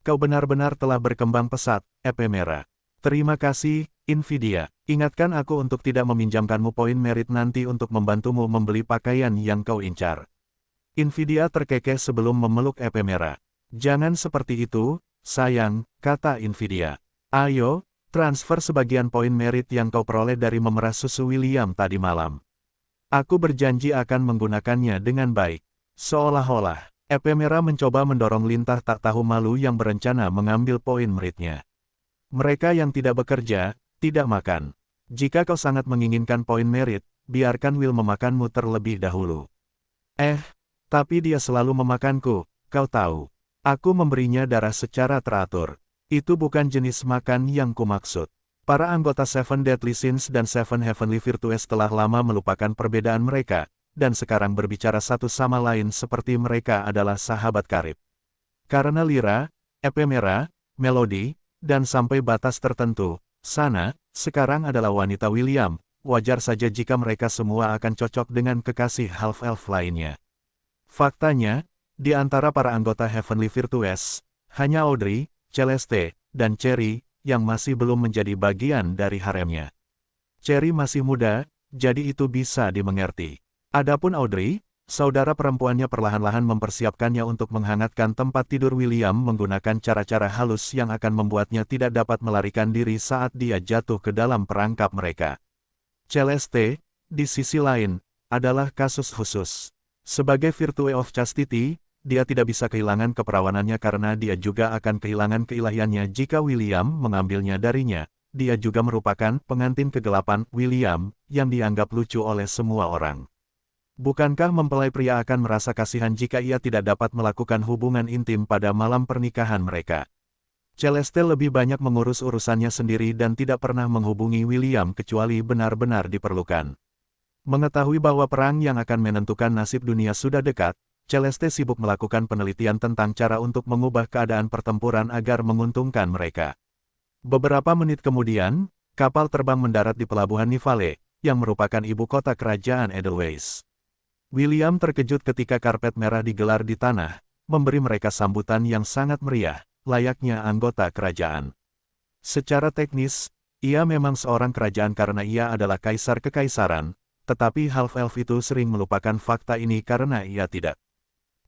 Kau benar-benar telah berkembang pesat, Ephemera. Terima kasih, Invidia. Ingatkan aku untuk tidak meminjamkanmu poin merit nanti untuk membantumu membeli pakaian yang kau incar. Invidia terkekeh sebelum memeluk Ephemera. Jangan seperti itu, sayang, kata Invidia. Ayo, transfer sebagian poin merit yang kau peroleh dari memerah susu William tadi malam. Aku berjanji akan menggunakannya dengan baik. Seolah-olah, Ephemera mencoba mendorong Lintah tak tahu malu yang berencana mengambil poin meritnya. Mereka yang tidak bekerja, tidak makan. Jika kau sangat menginginkan poin merit, biarkan Will memakanmu terlebih dahulu. Tapi dia selalu memakanku, kau tahu. Aku memberinya darah secara teratur. Itu bukan jenis makan yang kumaksud. Para anggota Seven Deadly Sins dan Seven Heavenly Virtues telah lama melupakan perbedaan mereka, dan sekarang berbicara satu sama lain seperti mereka adalah sahabat karib. Karena Lyra, Ephemera, Melody, dan sampai batas tertentu, Sana, sekarang adalah wanita William, wajar saja jika mereka semua akan cocok dengan kekasih half-elf lainnya. Faktanya, di antara para anggota Heavenly Virtues, hanya Audrey, Celeste, dan Cherry, yang masih belum menjadi bagian dari haremnya. Cherry masih muda, jadi itu bisa dimengerti. Adapun Audrey, saudara perempuannya perlahan-lahan mempersiapkannya untuk menghangatkan tempat tidur William menggunakan cara-cara halus yang akan membuatnya tidak dapat melarikan diri saat dia jatuh ke dalam perangkap mereka. Celeste, di sisi lain, adalah kasus khusus. Sebagai Virtue of Chastity, dia tidak bisa kehilangan keperawanannya karena dia juga akan kehilangan keilahiannya jika William mengambilnya darinya. Dia juga merupakan pengantin kegelapan William, yang dianggap lucu oleh semua orang. Bukankah mempelai pria akan merasa kasihan jika ia tidak dapat melakukan hubungan intim pada malam pernikahan mereka? Celeste lebih banyak mengurus urusannya sendiri dan tidak pernah menghubungi William kecuali benar-benar diperlukan. Mengetahui bahwa perang yang akan menentukan nasib dunia sudah dekat, Celeste sibuk melakukan penelitian tentang cara untuk mengubah keadaan pertempuran agar menguntungkan mereka. Beberapa menit kemudian, kapal terbang mendarat di pelabuhan Nivale, yang merupakan ibu kota kerajaan Edelweiss. William terkejut ketika karpet merah digelar di tanah, memberi mereka sambutan yang sangat meriah, layaknya anggota kerajaan. Secara teknis, ia memang seorang kerajaan karena ia adalah kaisar kekaisaran, tetapi half-elf itu sering melupakan fakta ini karena ia tidak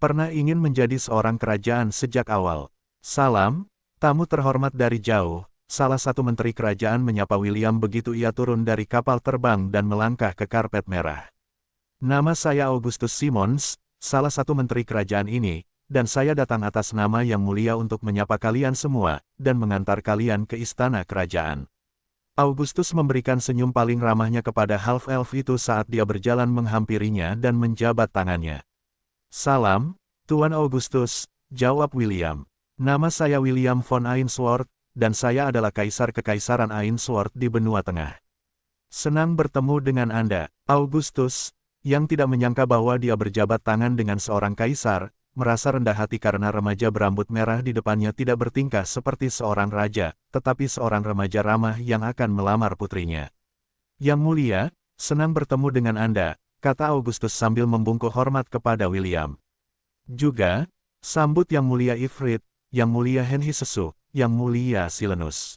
pernah ingin menjadi seorang kerajaan sejak awal. Salam, tamu terhormat dari jauh, salah satu menteri kerajaan menyapa William begitu ia turun dari kapal terbang dan melangkah ke karpet merah. Nama saya Augustus Simmons, salah satu menteri kerajaan ini, dan saya datang atas nama yang mulia untuk menyapa kalian semua, dan mengantar kalian ke istana kerajaan. Augustus memberikan senyum paling ramahnya kepada half-elf itu saat dia berjalan menghampirinya dan menjabat tangannya. Salam, Tuan Augustus, jawab William. Nama saya William von Ainsworth, dan saya adalah Kaisar Kekaisaran Ainsworth di benua tengah. Senang bertemu dengan Anda, Augustus, yang tidak menyangka bahwa dia berjabat tangan dengan seorang kaisar, merasa rendah hati karena remaja berambut merah di depannya tidak bertingkah seperti seorang raja, tetapi seorang remaja ramah yang akan melamar putrinya. Yang mulia, senang bertemu dengan Anda, kata Augustus sambil membungkuk hormat kepada William. Juga, sambut Yang Mulia Ifrit, Yang Mulia Henhisesu, Yang Mulia Silenus.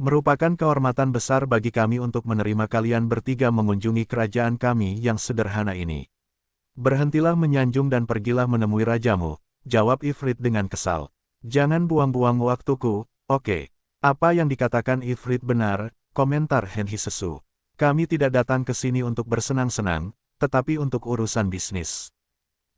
Merupakan kehormatan besar bagi kami untuk menerima kalian bertiga mengunjungi kerajaan kami yang sederhana ini. Berhentilah menyanjung dan pergilah menemui rajamu, jawab Ifrit dengan kesal. Jangan buang-buang waktuku, oke. Apa yang dikatakan Ifrit benar, komentar Henhisesu. Kami tidak datang ke sini untuk bersenang-senang, tetapi untuk urusan bisnis.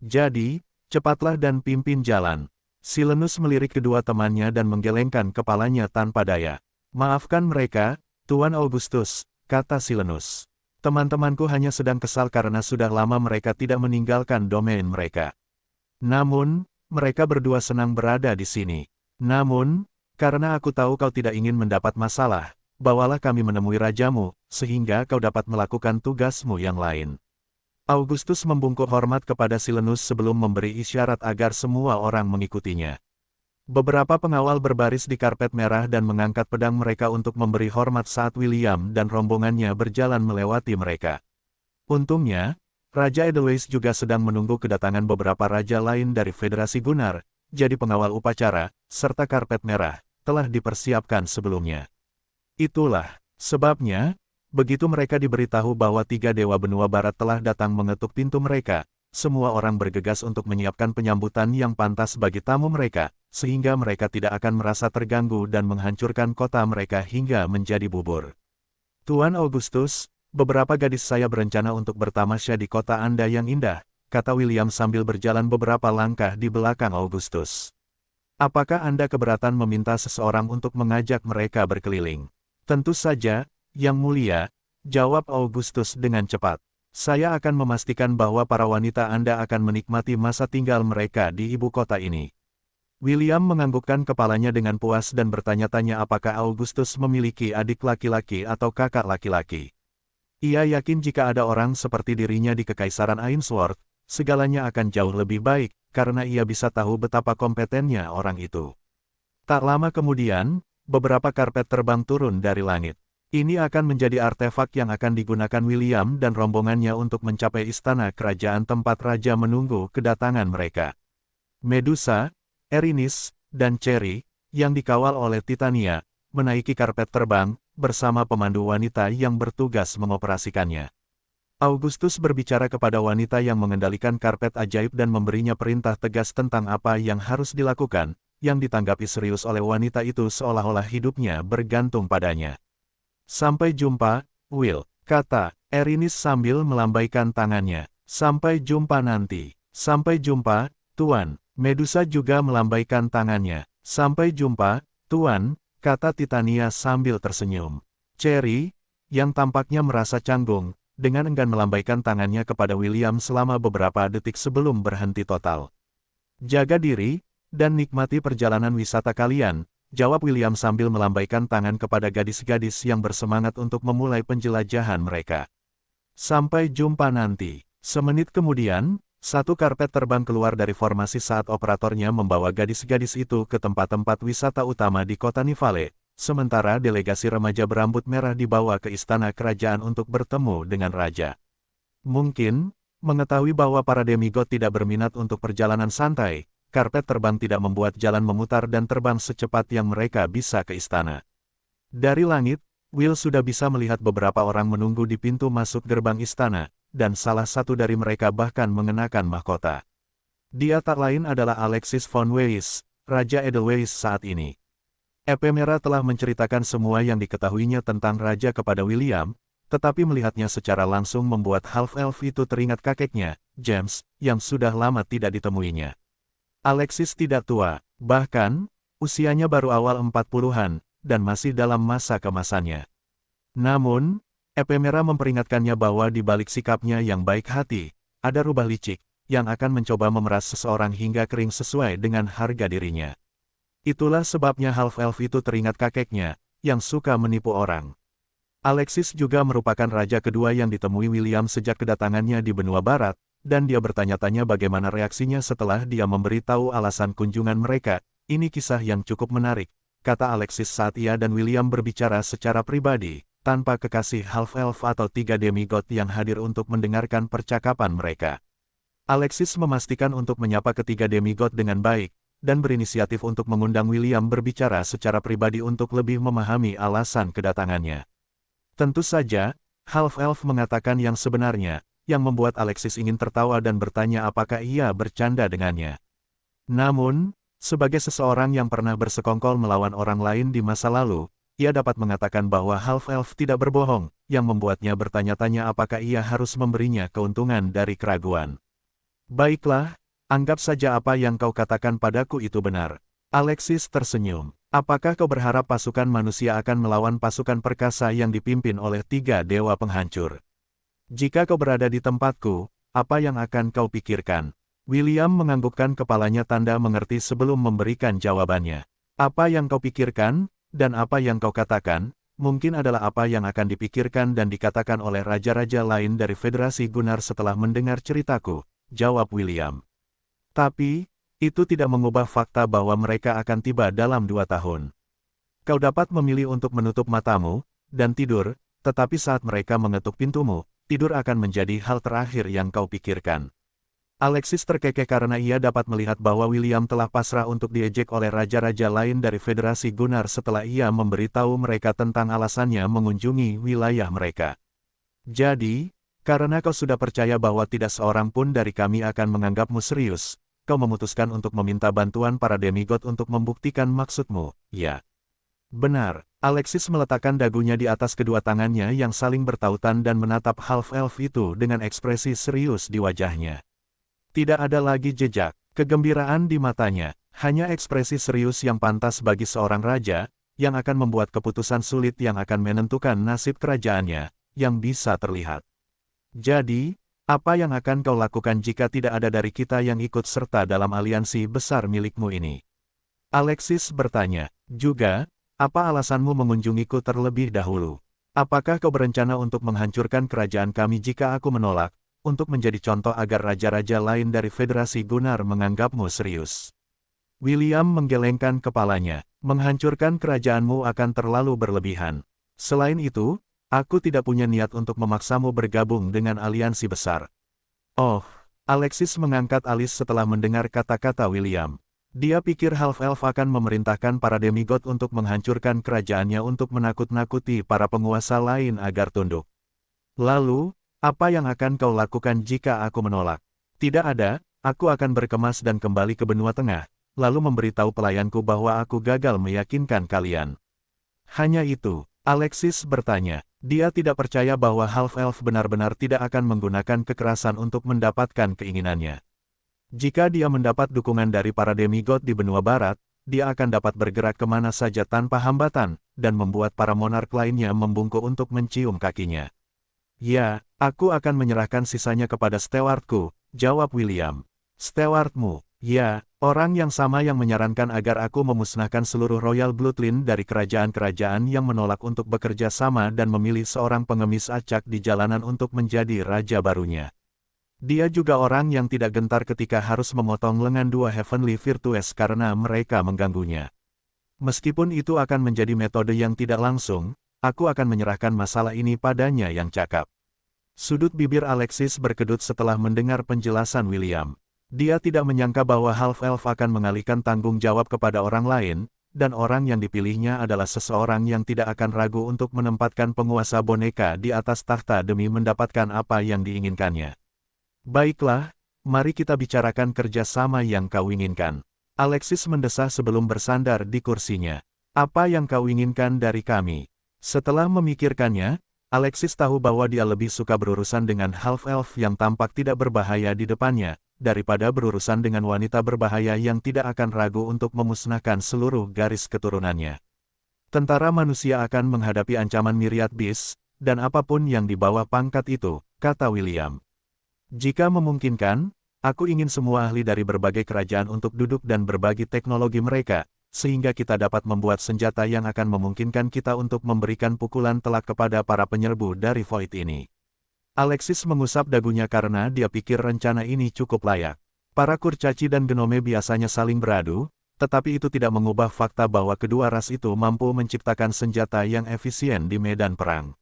Jadi, cepatlah dan pimpin jalan. Silenus melirik kedua temannya dan menggelengkan kepalanya tanpa daya. Maafkan mereka, Tuan Augustus, kata Silenus. Teman-temanku hanya sedang kesal karena sudah lama mereka tidak meninggalkan domain mereka. Namun, mereka berdua senang berada di sini. Namun, karena aku tahu kau tidak ingin mendapat masalah, bawalah kami menemui rajamu, sehingga kau dapat melakukan tugasmu yang lain. Augustus membungkuk hormat kepada Silenus sebelum memberi isyarat agar semua orang mengikutinya. Beberapa pengawal berbaris di karpet merah dan mengangkat pedang mereka untuk memberi hormat saat William dan rombongannya berjalan melewati mereka. Untungnya, Raja Edelweiss juga sedang menunggu kedatangan beberapa raja lain dari Federasi Gunnar, jadi pengawal upacara, serta karpet merah, telah dipersiapkan sebelumnya. Itulah sebabnya, begitu mereka diberitahu bahwa tiga dewa benua barat telah datang mengetuk pintu mereka, semua orang bergegas untuk menyiapkan penyambutan yang pantas bagi tamu mereka, sehingga mereka tidak akan merasa terganggu dan menghancurkan kota mereka hingga menjadi bubur. Tuan Augustus, beberapa gadis saya berencana untuk bertamasya di kota Anda yang indah, kata William sambil berjalan beberapa langkah di belakang Augustus. Apakah Anda keberatan meminta seseorang untuk mengajak mereka berkeliling? Tentu saja, Yang Mulia, jawab Augustus dengan cepat. Saya akan memastikan bahwa para wanita Anda akan menikmati masa tinggal mereka di ibu kota ini. William menganggukkan kepalanya dengan puas dan bertanya-tanya apakah Augustus memiliki adik laki-laki atau kakak laki-laki. Ia yakin jika ada orang seperti dirinya di Kekaisaran Ainsworth, segalanya akan jauh lebih baik, karena ia bisa tahu betapa kompetennya orang itu. Tak lama kemudian, beberapa karpet terbang turun dari langit. Ini akan menjadi artefak yang akan digunakan William dan rombongannya untuk mencapai istana kerajaan tempat raja menunggu kedatangan mereka. Medusa, Erinis, dan Cherry, yang dikawal oleh Titania, menaiki karpet terbang, bersama pemandu wanita yang bertugas mengoperasikannya. Augustus berbicara kepada wanita yang mengendalikan karpet ajaib dan memberinya perintah tegas tentang apa yang harus dilakukan, yang ditanggapi serius oleh wanita itu seolah-olah hidupnya bergantung padanya. Sampai jumpa, Will, kata Erinis sambil melambaikan tangannya. Sampai jumpa nanti. Sampai jumpa, Tuan. Medusa juga melambaikan tangannya. Sampai jumpa, Tuan, kata Titania sambil tersenyum. Cherry, yang tampaknya merasa canggung, dengan enggan melambaikan tangannya kepada William selama beberapa detik sebelum berhenti total. Jaga diri, dan nikmati perjalanan wisata kalian, jawab William sambil melambaikan tangan kepada gadis-gadis yang bersemangat untuk memulai penjelajahan mereka. Sampai jumpa nanti. Semenit kemudian, Satu karpet terbang keluar dari formasi saat operatornya membawa gadis-gadis itu ke tempat-tempat wisata utama di kota Nivale, sementara delegasi remaja berambut merah dibawa ke istana kerajaan untuk bertemu dengan raja. Mungkin, mengetahui bahwa para demigod tidak berminat untuk perjalanan santai, karpet terbang tidak membuat jalan memutar dan terbang secepat yang mereka bisa ke istana. Dari langit, Will sudah bisa melihat beberapa orang menunggu di pintu masuk gerbang istana, dan salah satu dari mereka bahkan mengenakan mahkota. Dia tak lain adalah Alexis von Weiss, Raja Edelweiss saat ini. Ephemera telah menceritakan semua yang diketahuinya tentang raja kepada William, tetapi melihatnya secara langsung membuat half-elf itu teringat kakeknya, James, yang sudah lama tidak ditemuinya. Alexis tidak tua, bahkan, usianya baru awal 40-an, dan masih dalam masa kemasannya. Namun, Ephemera memperingatkannya bahwa di balik sikapnya yang baik hati, ada rubah licik, yang akan mencoba memeras seseorang hingga kering sesuai dengan harga dirinya. Itulah sebabnya half-elf itu teringat kakeknya, yang suka menipu orang. Alexis juga merupakan raja kedua yang ditemui William sejak kedatangannya di benua barat, dan dia bertanya-tanya bagaimana reaksinya setelah dia memberitahu alasan kunjungan mereka. Ini kisah yang cukup menarik, kata Alexis saat ia dan William berbicara secara pribadi, tanpa kekasih half-elf atau 3 demigod yang hadir untuk mendengarkan percakapan mereka. Alexis memastikan untuk menyapa ketiga demigod dengan baik, dan berinisiatif untuk mengundang William berbicara secara pribadi untuk lebih memahami alasan kedatangannya. Tentu saja, half-elf mengatakan yang sebenarnya, yang membuat Alexis ingin tertawa dan bertanya apakah ia bercanda dengannya. Namun, sebagai seseorang yang pernah bersekongkol melawan orang lain di masa lalu, ia dapat mengatakan bahwa half-elf tidak berbohong, yang membuatnya bertanya-tanya apakah ia harus memberinya keuntungan dari keraguan. Baiklah, anggap saja apa yang kau katakan padaku itu benar. Alexis tersenyum. Apakah kau berharap pasukan manusia akan melawan pasukan perkasa yang dipimpin oleh 3 dewa penghancur? Jika kau berada di tempatku, apa yang akan kau pikirkan? William menganggukkan kepalanya tanda mengerti sebelum memberikan jawabannya. Apa yang kau pikirkan? Dan apa yang kau katakan, mungkin adalah apa yang akan dipikirkan dan dikatakan oleh raja-raja lain dari Federasi Gunnar setelah mendengar ceritaku, jawab William. Tapi, itu tidak mengubah fakta bahwa mereka akan tiba dalam 2 tahun. Kau dapat memilih untuk menutup matamu, dan tidur, tetapi saat mereka mengetuk pintumu, tidur akan menjadi hal terakhir yang kau pikirkan. Alexis terkekeh karena ia dapat melihat bahwa William telah pasrah untuk diejek oleh raja-raja lain dari Federasi Gunnar setelah ia memberitahu mereka tentang alasannya mengunjungi wilayah mereka. Jadi, karena kau sudah percaya bahwa tidak seorang pun dari kami akan menganggapmu serius, kau memutuskan untuk meminta bantuan para demigod untuk membuktikan maksudmu, ya? Benar, Alexis meletakkan dagunya di atas kedua tangannya yang saling bertautan dan menatap half-elf itu dengan ekspresi serius di wajahnya. Tidak ada lagi jejak kegembiraan di matanya, hanya ekspresi serius yang pantas bagi seorang raja, yang akan membuat keputusan sulit yang akan menentukan nasib kerajaannya, yang bisa terlihat. Jadi, apa yang akan kau lakukan jika tidak ada dari kita yang ikut serta dalam aliansi besar milikmu ini? Alexis bertanya. Juga, apa alasanmu mengunjungiku terlebih dahulu? Apakah kau berencana untuk menghancurkan kerajaan kami jika aku menolak? Untuk menjadi contoh agar raja-raja lain dari Federasi Gunnar menganggapmu serius. William menggelengkan kepalanya, menghancurkan kerajaanmu akan terlalu berlebihan. Selain itu, aku tidak punya niat untuk memaksamu bergabung dengan aliansi besar. Oh, Alexis mengangkat alis setelah mendengar kata-kata William. Dia pikir half-elf akan memerintahkan para demigod untuk menghancurkan kerajaannya untuk menakut-nakuti para penguasa lain agar tunduk. Lalu, apa yang akan kau lakukan jika aku menolak? Tidak ada, aku akan berkemas dan kembali ke benua tengah, lalu memberitahu pelayanku bahwa aku gagal meyakinkan kalian. Hanya itu, Alexis bertanya. Dia tidak percaya bahwa half-elf benar-benar tidak akan menggunakan kekerasan untuk mendapatkan keinginannya. Jika dia mendapat dukungan dari para demigod di benua barat, dia akan dapat bergerak kemana saja tanpa hambatan, dan membuat para monark lainnya membungkuk untuk mencium kakinya. Ya, aku akan menyerahkan sisanya kepada stewardku, jawab William. Stewardmu, ya, orang yang sama yang menyarankan agar aku memusnahkan seluruh royal bloodline dari kerajaan-kerajaan yang menolak untuk bekerja sama dan memilih seorang pengemis acak di jalanan untuk menjadi raja barunya. Dia juga orang yang tidak gentar ketika harus memotong lengan dua Heavenly Virtues karena mereka mengganggunya. Meskipun itu akan menjadi metode yang tidak langsung, aku akan menyerahkan masalah ini padanya yang cakap. Sudut bibir Alexis berkedut setelah mendengar penjelasan William. Dia tidak menyangka bahwa Half-Elf akan mengalihkan tanggung jawab kepada orang lain, dan orang yang dipilihnya adalah seseorang yang tidak akan ragu untuk menempatkan penguasa boneka di atas takhta demi mendapatkan apa yang diinginkannya. Baiklah, mari kita bicarakan kerjasama yang kau inginkan. Alexis mendesah sebelum bersandar di kursinya. Apa yang kau inginkan dari kami? Setelah memikirkannya, Alexis tahu bahwa dia lebih suka berurusan dengan Half-Elf yang tampak tidak berbahaya di depannya, daripada berurusan dengan wanita berbahaya yang tidak akan ragu untuk memusnahkan seluruh garis keturunannya. Tentara manusia akan menghadapi ancaman Myriad Beast, dan apapun yang di bawah pangkat itu, kata William. Jika memungkinkan, aku ingin semua ahli dari berbagai kerajaan untuk duduk dan berbagi teknologi mereka, sehingga kita dapat membuat senjata yang akan memungkinkan kita untuk memberikan pukulan telak kepada para penyerbu dari Void ini. Alexis mengusap dagunya karena dia pikir rencana ini cukup layak. Para kurcaci dan genome biasanya saling beradu, tetapi itu tidak mengubah fakta bahwa kedua ras itu mampu menciptakan senjata yang efisien di medan perang.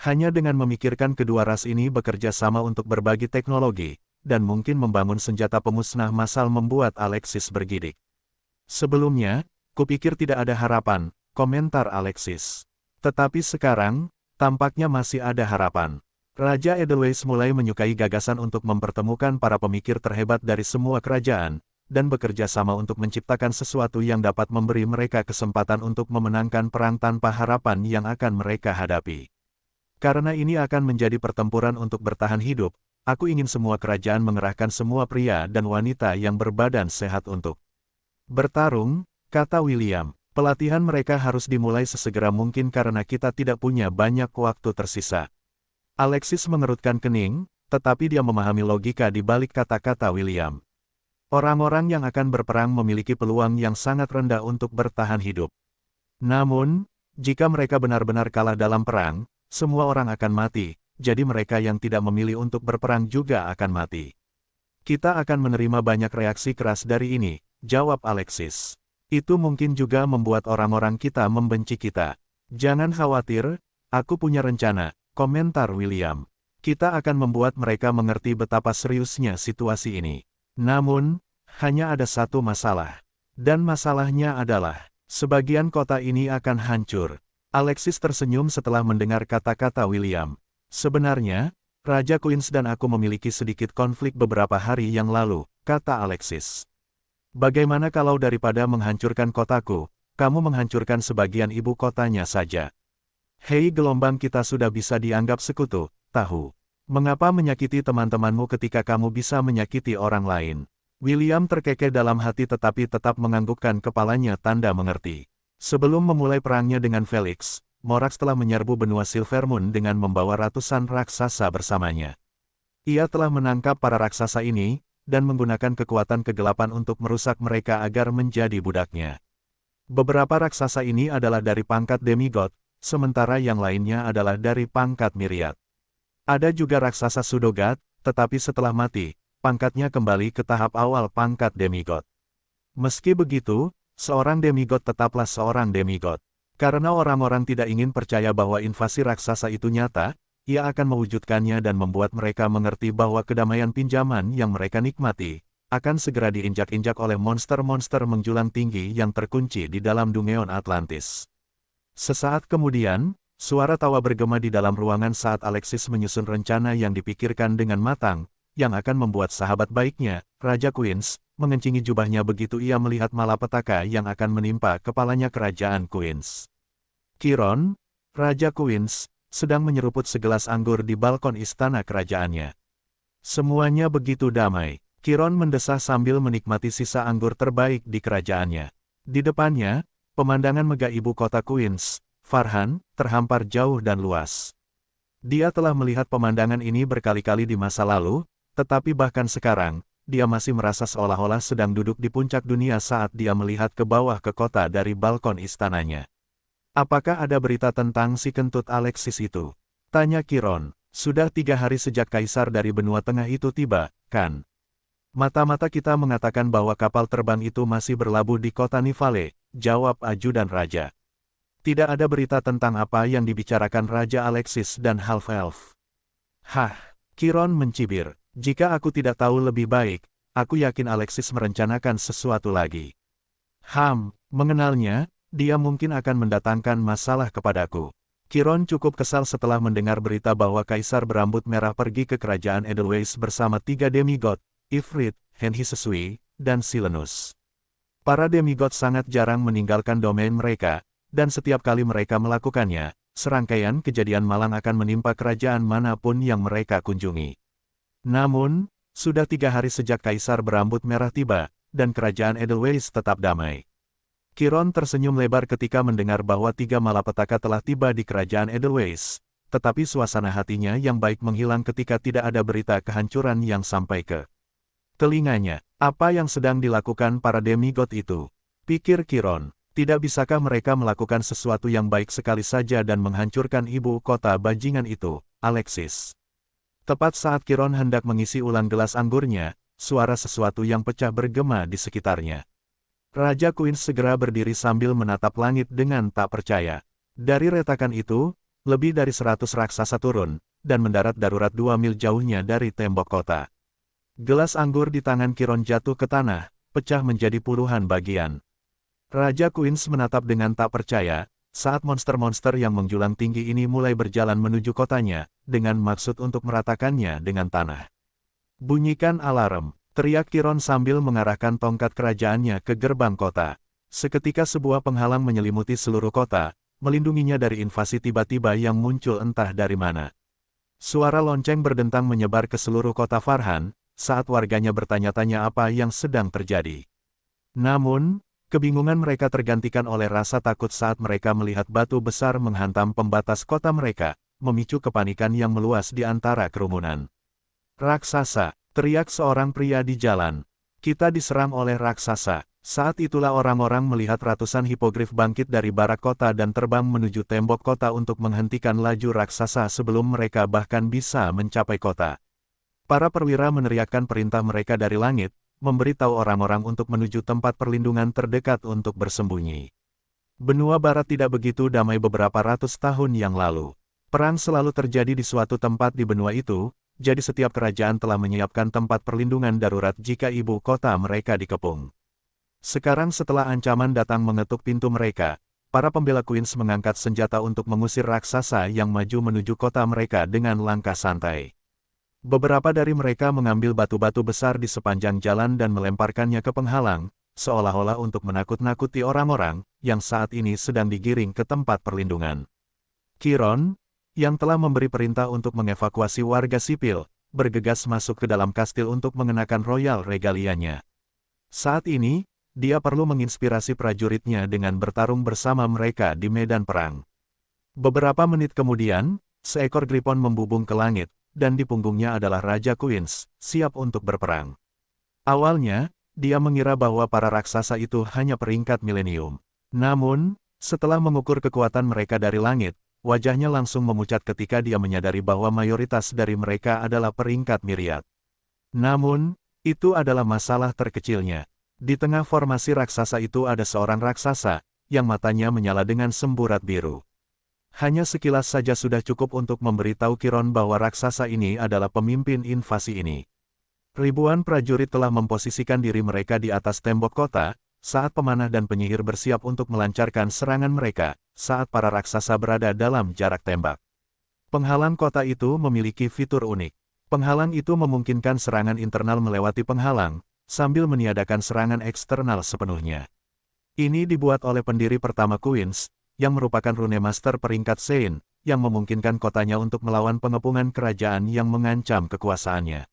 Hanya dengan memikirkan kedua ras ini bekerja sama untuk berbagi teknologi, dan mungkin membangun senjata pemusnah massal membuat Alexis bergidik. Sebelumnya, kupikir tidak ada harapan, komentar Alexis. Tetapi sekarang, tampaknya masih ada harapan. Raja Edelweiss mulai menyukai gagasan untuk mempertemukan para pemikir terhebat dari semua kerajaan, dan bekerja sama untuk menciptakan sesuatu yang dapat memberi mereka kesempatan untuk memenangkan perang tanpa harapan yang akan mereka hadapi. Karena ini akan menjadi pertempuran untuk bertahan hidup, aku ingin semua kerajaan mengerahkan semua pria dan wanita yang berbadan sehat untuk bertarung, kata William. Pelatihan mereka harus dimulai sesegera mungkin karena kita tidak punya banyak waktu tersisa. Alexis mengerutkan kening, tetapi dia memahami logika di balik kata-kata William. Orang-orang yang akan berperang memiliki peluang yang sangat rendah untuk bertahan hidup. Namun, jika mereka benar-benar kalah dalam perang, semua orang akan mati, jadi mereka yang tidak memilih untuk berperang juga akan mati. Kita akan menerima banyak reaksi keras dari ini, jawab Alexis. Itu mungkin juga membuat orang-orang kita membenci kita. Jangan khawatir, aku punya rencana, komentar William. Kita akan membuat mereka mengerti betapa seriusnya situasi ini. Namun, hanya ada satu masalah. Dan masalahnya adalah, sebagian kota ini akan hancur. Alexis tersenyum setelah mendengar kata-kata William. Sebenarnya, Raja Queens dan aku memiliki sedikit konflik beberapa hari yang lalu, kata Alexis. Bagaimana kalau daripada menghancurkan kotaku, kamu menghancurkan sebagian ibu kotanya saja? Hei, gelombang kita sudah bisa dianggap sekutu, tahu. Mengapa menyakiti teman-temanmu ketika kamu bisa menyakiti orang lain? William terkekeh dalam hati tetapi tetap menganggukkan kepalanya tanda mengerti. Sebelum memulai perangnya dengan Felix, Morax telah menyerbu benua Silvermoon dengan membawa ratusan raksasa bersamanya. Ia telah menangkap para raksasa ini, dan menggunakan kekuatan kegelapan untuk merusak mereka agar menjadi budaknya. Beberapa raksasa ini adalah dari pangkat demigod, sementara yang lainnya adalah dari pangkat Myriad. Ada juga raksasa Sudogat, tetapi setelah mati, pangkatnya kembali ke tahap awal pangkat demigod. Meski begitu, seorang demigod tetaplah seorang demigod. Karena orang-orang tidak ingin percaya bahwa invasi raksasa itu nyata, ia akan mewujudkannya dan membuat mereka mengerti bahwa kedamaian pinjaman yang mereka nikmati, akan segera diinjak-injak oleh monster-monster menjulang tinggi yang terkunci di dalam Dungeon Atlantis. Sesaat kemudian, suara tawa bergema di dalam ruangan saat Alexis menyusun rencana yang dipikirkan dengan matang, yang akan membuat sahabat baiknya, Raja Queens, mengencingi jubahnya begitu ia melihat malapetaka yang akan menimpa kepalanya kerajaan Queens. Chiron, Raja Queens, sedang menyeruput segelas anggur di balkon istana kerajaannya. Semuanya begitu damai. Chiron mendesah sambil menikmati sisa anggur terbaik di kerajaannya. Di depannya, pemandangan megah ibu kota Queens, Farhan, terhampar jauh dan luas. Dia telah melihat pemandangan ini berkali-kali di masa lalu, tetapi bahkan sekarang, dia masih merasa seolah-olah sedang duduk di puncak dunia saat dia melihat ke bawah ke kota dari balkon istananya. Apakah ada berita tentang si kentut Alexis itu? Tanya Chiron. Sudah 3 hari sejak kaisar dari benua tengah itu tiba, kan? Mata-mata kita mengatakan bahwa kapal terbang itu masih berlabuh di kota Nivale, jawab ajudan raja. Tidak ada berita tentang apa yang dibicarakan Raja Alexis dan Half-Elf. Hah, Chiron mencibir. Jika aku tidak tahu lebih baik, aku yakin Alexis merencanakan sesuatu lagi. Mengenalnya, dia mungkin akan mendatangkan masalah kepadaku. Chiron cukup kesal setelah mendengar berita bahwa Kaisar berambut merah pergi ke kerajaan Edelweiss bersama 3 demigod, Ifrit, Henhisesui, dan Silenus. Para demigod sangat jarang meninggalkan domain mereka, dan setiap kali mereka melakukannya, serangkaian kejadian malang akan menimpa kerajaan manapun yang mereka kunjungi. Namun, sudah 3 hari sejak Kaisar berambut merah tiba, dan kerajaan Edelweiss tetap damai. Chiron tersenyum lebar ketika mendengar bahwa 3 malapetaka telah tiba di kerajaan Edelweiss, tetapi suasana hatinya yang baik menghilang ketika tidak ada berita kehancuran yang sampai ke telinganya. Apa yang sedang dilakukan para demigod itu? Pikir Chiron. Tidak bisakah mereka melakukan sesuatu yang baik sekali saja dan menghancurkan ibu kota bajingan itu, Alexis? Tepat saat Chiron hendak mengisi ulang gelas anggurnya, suara sesuatu yang pecah bergema di sekitarnya. Raja Queens segera berdiri sambil menatap langit dengan tak percaya. Dari retakan itu, lebih dari 100 raksasa turun, dan mendarat darurat 2 mil jauhnya dari tembok kota. Gelas anggur di tangan Chiron jatuh ke tanah, pecah menjadi puluhan bagian. Raja Queens menatap dengan tak percaya, saat monster-monster yang menjulang tinggi ini mulai berjalan menuju kotanya, dengan maksud untuk meratakannya dengan tanah. Bunyikan alarm, teriak Chiron sambil mengarahkan tongkat kerajaannya ke gerbang kota. Seketika sebuah penghalang menyelimuti seluruh kota, melindunginya dari invasi tiba-tiba yang muncul entah dari mana. Suara lonceng berdentang menyebar ke seluruh kota Farhan, saat warganya bertanya-tanya apa yang sedang terjadi. Namun, kebingungan mereka tergantikan oleh rasa takut saat mereka melihat batu besar menghantam pembatas kota mereka, memicu kepanikan yang meluas di antara kerumunan. Raksasa, teriak seorang pria di jalan. Kita diserang oleh raksasa. Saat itulah orang-orang melihat ratusan hipogrif bangkit dari barak kota dan terbang menuju tembok kota untuk menghentikan laju raksasa sebelum mereka bahkan bisa mencapai kota. Para perwira meneriakkan perintah mereka dari langit, memberitahu orang-orang untuk menuju tempat perlindungan terdekat untuk bersembunyi. Benua Barat tidak begitu damai beberapa ratus tahun yang lalu. Perang selalu terjadi di suatu tempat di benua itu, jadi setiap kerajaan telah menyiapkan tempat perlindungan darurat jika ibu kota mereka dikepung. Sekarang setelah ancaman datang mengetuk pintu mereka, para pembela Queens mengangkat senjata untuk mengusir raksasa yang maju menuju kota mereka dengan langkah santai. Beberapa dari mereka mengambil batu-batu besar di sepanjang jalan dan melemparkannya ke penghalang, seolah-olah untuk menakut-nakuti orang-orang yang saat ini sedang digiring ke tempat perlindungan. Chiron, yang telah memberi perintah untuk mengevakuasi warga sipil, bergegas masuk ke dalam kastil untuk mengenakan royal regalianya. Saat ini, dia perlu menginspirasi prajuritnya dengan bertarung bersama mereka di medan perang. Beberapa menit kemudian, seekor gripon membubung ke langit, dan di punggungnya adalah Raja Queens, siap untuk berperang. Awalnya, dia mengira bahwa para raksasa itu hanya peringkat milenium. Namun, setelah mengukur kekuatan mereka dari langit, wajahnya langsung memucat ketika dia menyadari bahwa mayoritas dari mereka adalah peringkat myriad. Namun, itu adalah masalah terkecilnya. Di tengah formasi raksasa itu ada seorang raksasa, yang matanya menyala dengan semburat biru. Hanya sekilas saja sudah cukup untuk memberitahu Chiron bahwa raksasa ini adalah pemimpin invasi ini. Ribuan prajurit telah memposisikan diri mereka di atas tembok kota, saat pemanah dan penyihir bersiap untuk melancarkan serangan mereka, saat para raksasa berada dalam jarak tembak. Penghalang kota itu memiliki fitur unik. Penghalang itu memungkinkan serangan internal melewati penghalang, sambil meniadakan serangan eksternal sepenuhnya. Ini dibuat oleh pendiri pertama Queens, yang merupakan Rune Master peringkat Sein, yang memungkinkan kotanya untuk melawan pengepungan kerajaan yang mengancam kekuasaannya.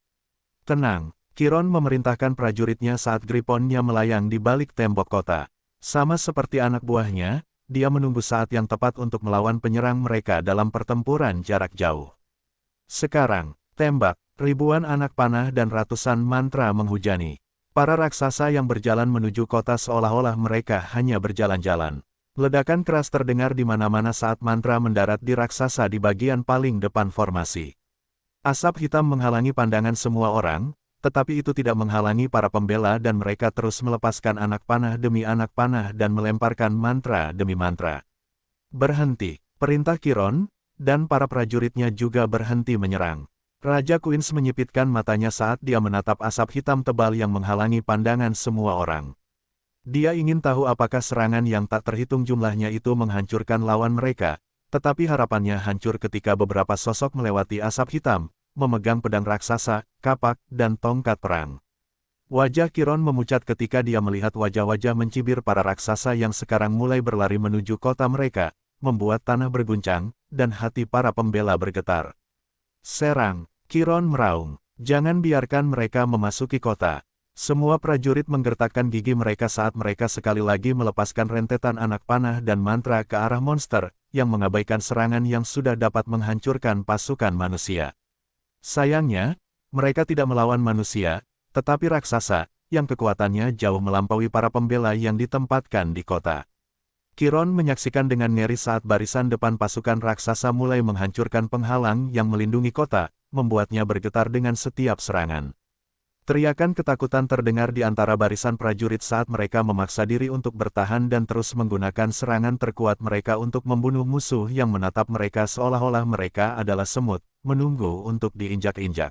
Tenang, Chiron memerintahkan prajuritnya saat griponnya melayang di balik tembok kota. Sama seperti anak buahnya, dia menunggu saat yang tepat untuk melawan penyerang mereka dalam pertempuran jarak jauh. Sekarang, tembak, ribuan anak panah dan ratusan mantra menghujani. Para raksasa yang berjalan menuju kota seolah-olah mereka hanya berjalan-jalan. Ledakan keras terdengar di mana-mana saat mantra mendarat di raksasa di bagian paling depan formasi. Asap hitam menghalangi pandangan semua orang, tetapi itu tidak menghalangi para pembela dan mereka terus melepaskan anak panah demi anak panah dan melemparkan mantra demi mantra. Berhenti, perintah Chiron, dan para prajuritnya juga berhenti menyerang. Raja Queens menyipitkan matanya saat dia menatap asap hitam tebal yang menghalangi pandangan semua orang. Dia ingin tahu apakah serangan yang tak terhitung jumlahnya itu menghancurkan lawan mereka, tetapi harapannya hancur ketika beberapa sosok melewati asap hitam, memegang pedang raksasa, kapak, dan tongkat perang. Wajah Chiron memucat ketika dia melihat wajah-wajah mencibir para raksasa yang sekarang mulai berlari menuju kota mereka, membuat tanah berguncang, dan hati para pembela bergetar. Serang, Chiron meraung, jangan biarkan mereka memasuki kota. Semua prajurit menggertakkan gigi mereka saat mereka sekali lagi melepaskan rentetan anak panah dan mantra ke arah monster, yang mengabaikan serangan yang sudah dapat menghancurkan pasukan manusia. Sayangnya, mereka tidak melawan manusia, tetapi raksasa, yang kekuatannya jauh melampaui para pembela yang ditempatkan di kota. Chiron menyaksikan dengan ngeri saat barisan depan pasukan raksasa mulai menghancurkan penghalang yang melindungi kota, membuatnya bergetar dengan setiap serangan. Teriakan ketakutan terdengar di antara barisan prajurit saat mereka memaksa diri untuk bertahan dan terus menggunakan serangan terkuat mereka untuk membunuh musuh yang menatap mereka seolah-olah mereka adalah semut, menunggu untuk diinjak-injak.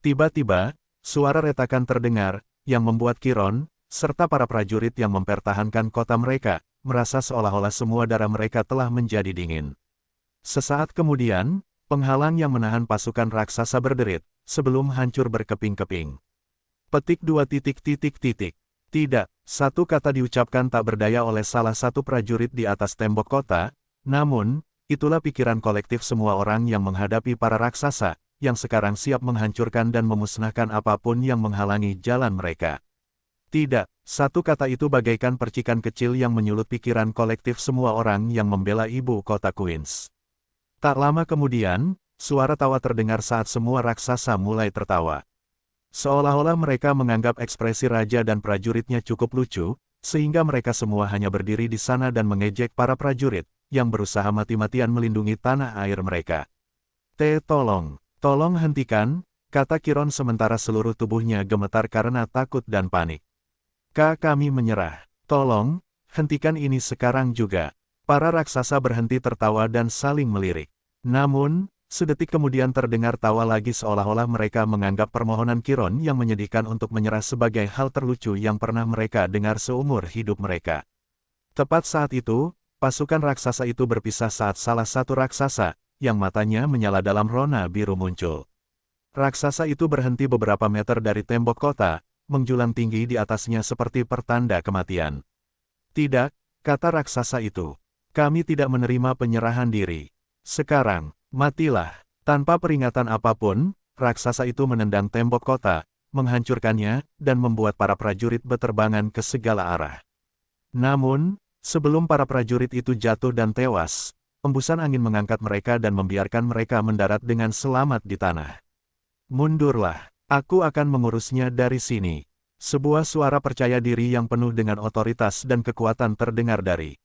Tiba-tiba, suara retakan terdengar, yang membuat Chiron, serta para prajurit yang mempertahankan kota mereka, merasa seolah-olah semua darah mereka telah menjadi dingin. Sesaat kemudian, penghalang yang menahan pasukan raksasa berderit, sebelum hancur berkeping-keping. Petik 2. Tidak, satu kata diucapkan tak berdaya oleh salah satu prajurit di atas tembok kota, namun, itulah pikiran kolektif semua orang yang menghadapi para raksasa, yang sekarang siap menghancurkan dan memusnahkan apapun yang menghalangi jalan mereka. Tidak, satu kata itu bagaikan percikan kecil yang menyulut pikiran kolektif semua orang yang membela ibu kota Queens. Tak lama kemudian, suara tawa terdengar saat semua raksasa mulai tertawa. Seolah-olah mereka menganggap ekspresi raja dan prajuritnya cukup lucu, sehingga mereka semua hanya berdiri di sana dan mengejek para prajurit, yang berusaha mati-matian melindungi tanah air mereka. Tolong hentikan, kata Chiron sementara seluruh tubuhnya gemetar karena takut dan panik. Kami menyerah. Tolong, hentikan ini sekarang juga. Para raksasa berhenti tertawa dan saling melirik. Namun, sedetik kemudian terdengar tawa lagi seolah-olah mereka menganggap permohonan Chiron yang menyedihkan untuk menyerah sebagai hal terlucu yang pernah mereka dengar seumur hidup mereka. Tepat saat itu, pasukan raksasa itu berpisah saat salah satu raksasa, yang matanya menyala dalam rona biru muncul. Raksasa itu berhenti beberapa meter dari tembok kota, menjulang tinggi di atasnya seperti pertanda kematian. Tidak, kata raksasa itu. Kami tidak menerima penyerahan diri. Sekarang, matilah. Tanpa peringatan apapun, raksasa itu menendang tembok kota, menghancurkannya, dan membuat para prajurit berterbangan ke segala arah. Namun, sebelum para prajurit itu jatuh dan tewas, embusan angin mengangkat mereka dan membiarkan mereka mendarat dengan selamat di tanah. Mundurlah, aku akan mengurusnya dari sini. Sebuah suara percaya diri yang penuh dengan otoritas dan kekuatan terdengar dari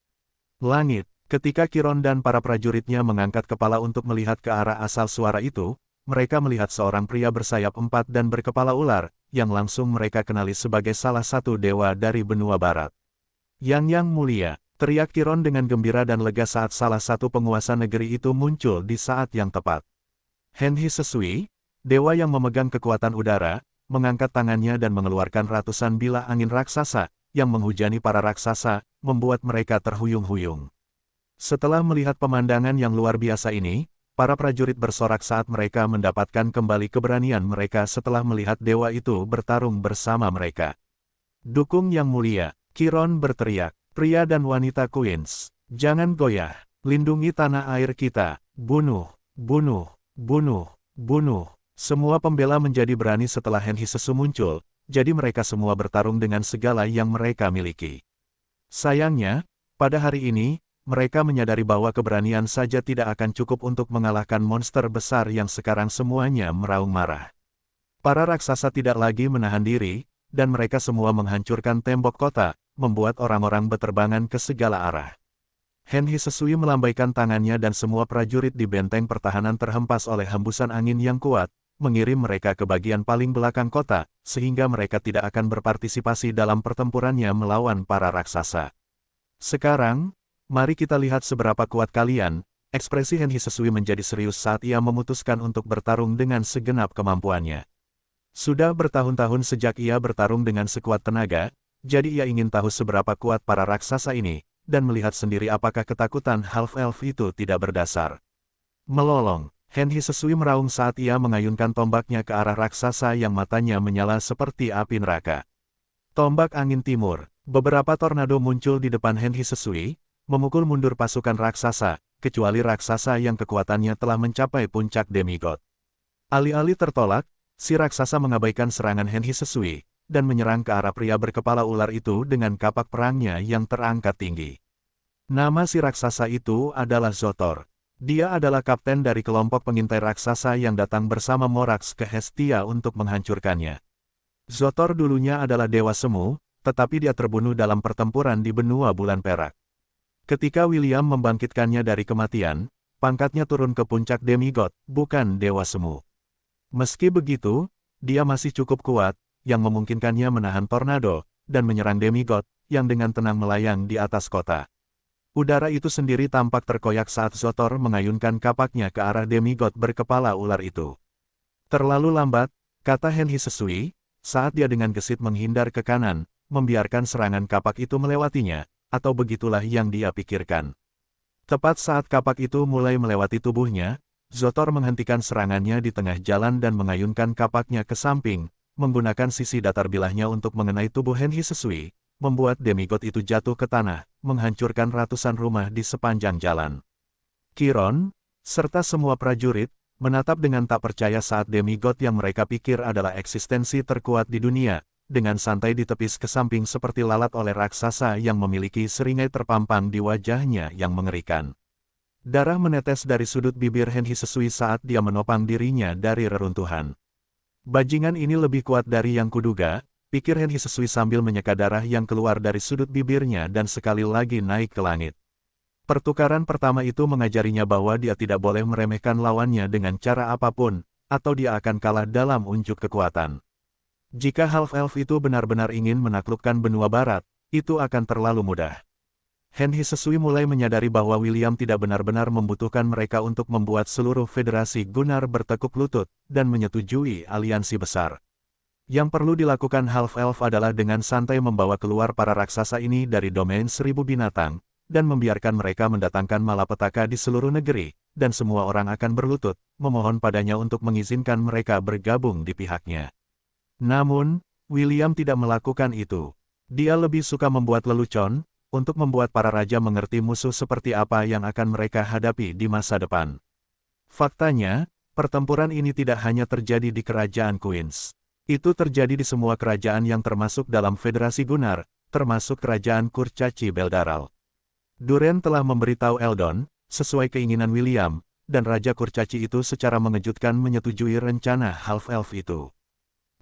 langit. Ketika Chiron dan para prajuritnya mengangkat kepala untuk melihat ke arah asal suara itu, mereka melihat seorang pria bersayap 4 dan berkepala ular, yang langsung mereka kenali sebagai salah satu dewa dari benua barat. Yang mulia, teriak Chiron dengan gembira dan lega saat salah satu penguasa negeri itu muncul di saat yang tepat. Henhi Sesui, dewa yang memegang kekuatan udara, mengangkat tangannya dan mengeluarkan ratusan bilah angin raksasa, yang menghujani para raksasa, membuat mereka terhuyung-huyung. Setelah melihat pemandangan yang luar biasa ini, para prajurit bersorak saat mereka mendapatkan kembali keberanian mereka setelah melihat dewa itu bertarung bersama mereka. Dukung yang mulia, Chiron berteriak, pria dan wanita Queens, jangan goyah, lindungi tanah air kita, bunuh. Semua pembela menjadi berani setelah Henhi Sesu muncul, jadi mereka semua bertarung dengan segala yang mereka miliki. Sayangnya, pada hari ini, mereka menyadari bahwa keberanian saja tidak akan cukup untuk mengalahkan monster besar yang sekarang semuanya meraung marah. Para raksasa tidak lagi menahan diri, dan mereka semua menghancurkan tembok kota, membuat orang-orang berterbangan ke segala arah. Henhi Sesui melambaikan tangannya dan semua prajurit di benteng pertahanan terhempas oleh hembusan angin yang kuat, mengirim mereka ke bagian paling belakang kota, sehingga mereka tidak akan berpartisipasi dalam pertempurannya melawan para raksasa. Sekarang, mari kita lihat seberapa kuat kalian. Ekspresi Henhi Sesui menjadi serius saat ia memutuskan untuk bertarung dengan segenap kemampuannya. Sudah bertahun-tahun sejak ia bertarung dengan sekuat tenaga, jadi ia ingin tahu seberapa kuat para raksasa ini, dan melihat sendiri apakah ketakutan half-elf itu tidak berdasar. Melolong, Henhi Sesui meraung saat ia mengayunkan tombaknya ke arah raksasa yang matanya menyala seperti api neraka. Tombak angin timur, beberapa tornado muncul di depan Henhi Sesui, memukul mundur pasukan raksasa, kecuali raksasa yang kekuatannya telah mencapai puncak demigod. Alih-alih tertolak, si raksasa mengabaikan serangan Henhi Sesui, dan menyerang ke arah pria berkepala ular itu dengan kapak perangnya yang terangkat tinggi. Nama si raksasa itu adalah Zotor. Dia adalah kapten dari kelompok pengintai raksasa yang datang bersama Morax ke Hestia untuk menghancurkannya. Zotor dulunya adalah dewa semu, tetapi dia terbunuh dalam pertempuran di benua bulan perak. Ketika William membangkitkannya dari kematian, pangkatnya turun ke puncak demigod, bukan dewa semu. Meski begitu, dia masih cukup kuat, yang memungkinkannya menahan tornado, dan menyerang demigod, yang dengan tenang melayang di atas kota. Udara itu sendiri tampak terkoyak saat Zotor mengayunkan kapaknya ke arah demigod berkepala ular itu. Terlalu lambat, kata Henhi Sesui, saat dia dengan gesit menghindar ke kanan, membiarkan serangan kapak itu melewatinya, atau begitulah yang dia pikirkan. Tepat saat kapak itu mulai melewati tubuhnya, Zotor menghentikan serangannya di tengah jalan dan mengayunkan kapaknya ke samping, menggunakan sisi datar bilahnya untuk mengenai tubuh Henhi Sesui, membuat demigod itu jatuh ke tanah, menghancurkan ratusan rumah di sepanjang jalan. Chiron, serta semua prajurit, menatap dengan tak percaya saat demigod yang mereka pikir adalah eksistensi terkuat di dunia, dengan santai ditepis ke samping seperti lalat oleh raksasa yang memiliki seringai terpampang di wajahnya yang mengerikan. Darah menetes dari sudut bibir Henhi Sesui saat dia menopang dirinya dari reruntuhan. Bajingan ini lebih kuat dari yang kuduga, pikir Henhi Sesui sambil menyeka darah yang keluar dari sudut bibirnya dan sekali lagi naik ke langit. Pertukaran pertama itu mengajarinya bahwa dia tidak boleh meremehkan lawannya dengan cara apapun, atau dia akan kalah dalam unjuk kekuatan. Jika half-elf itu benar-benar ingin menaklukkan benua barat, itu akan terlalu mudah. Henhi Sesui mulai menyadari bahwa William tidak benar-benar membutuhkan mereka untuk membuat seluruh federasi Gunnar bertekuk lutut, dan menyetujui aliansi besar. Yang perlu dilakukan half-elf adalah dengan santai membawa keluar para raksasa ini dari domain 1000 binatang, dan membiarkan mereka mendatangkan malapetaka di seluruh negeri, dan semua orang akan berlutut, memohon padanya untuk mengizinkan mereka bergabung di pihaknya. Namun, William tidak melakukan itu. Dia lebih suka membuat lelucon, untuk membuat para raja mengerti musuh seperti apa yang akan mereka hadapi di masa depan. Faktanya, pertempuran ini tidak hanya terjadi di kerajaan Queens. Itu terjadi di semua kerajaan yang termasuk dalam Federasi Gunnar, termasuk kerajaan Kurcaci Beldaral. Duren telah memberitahu Eldon, sesuai keinginan William, dan Raja Kurcaci itu secara mengejutkan menyetujui rencana half-elf itu.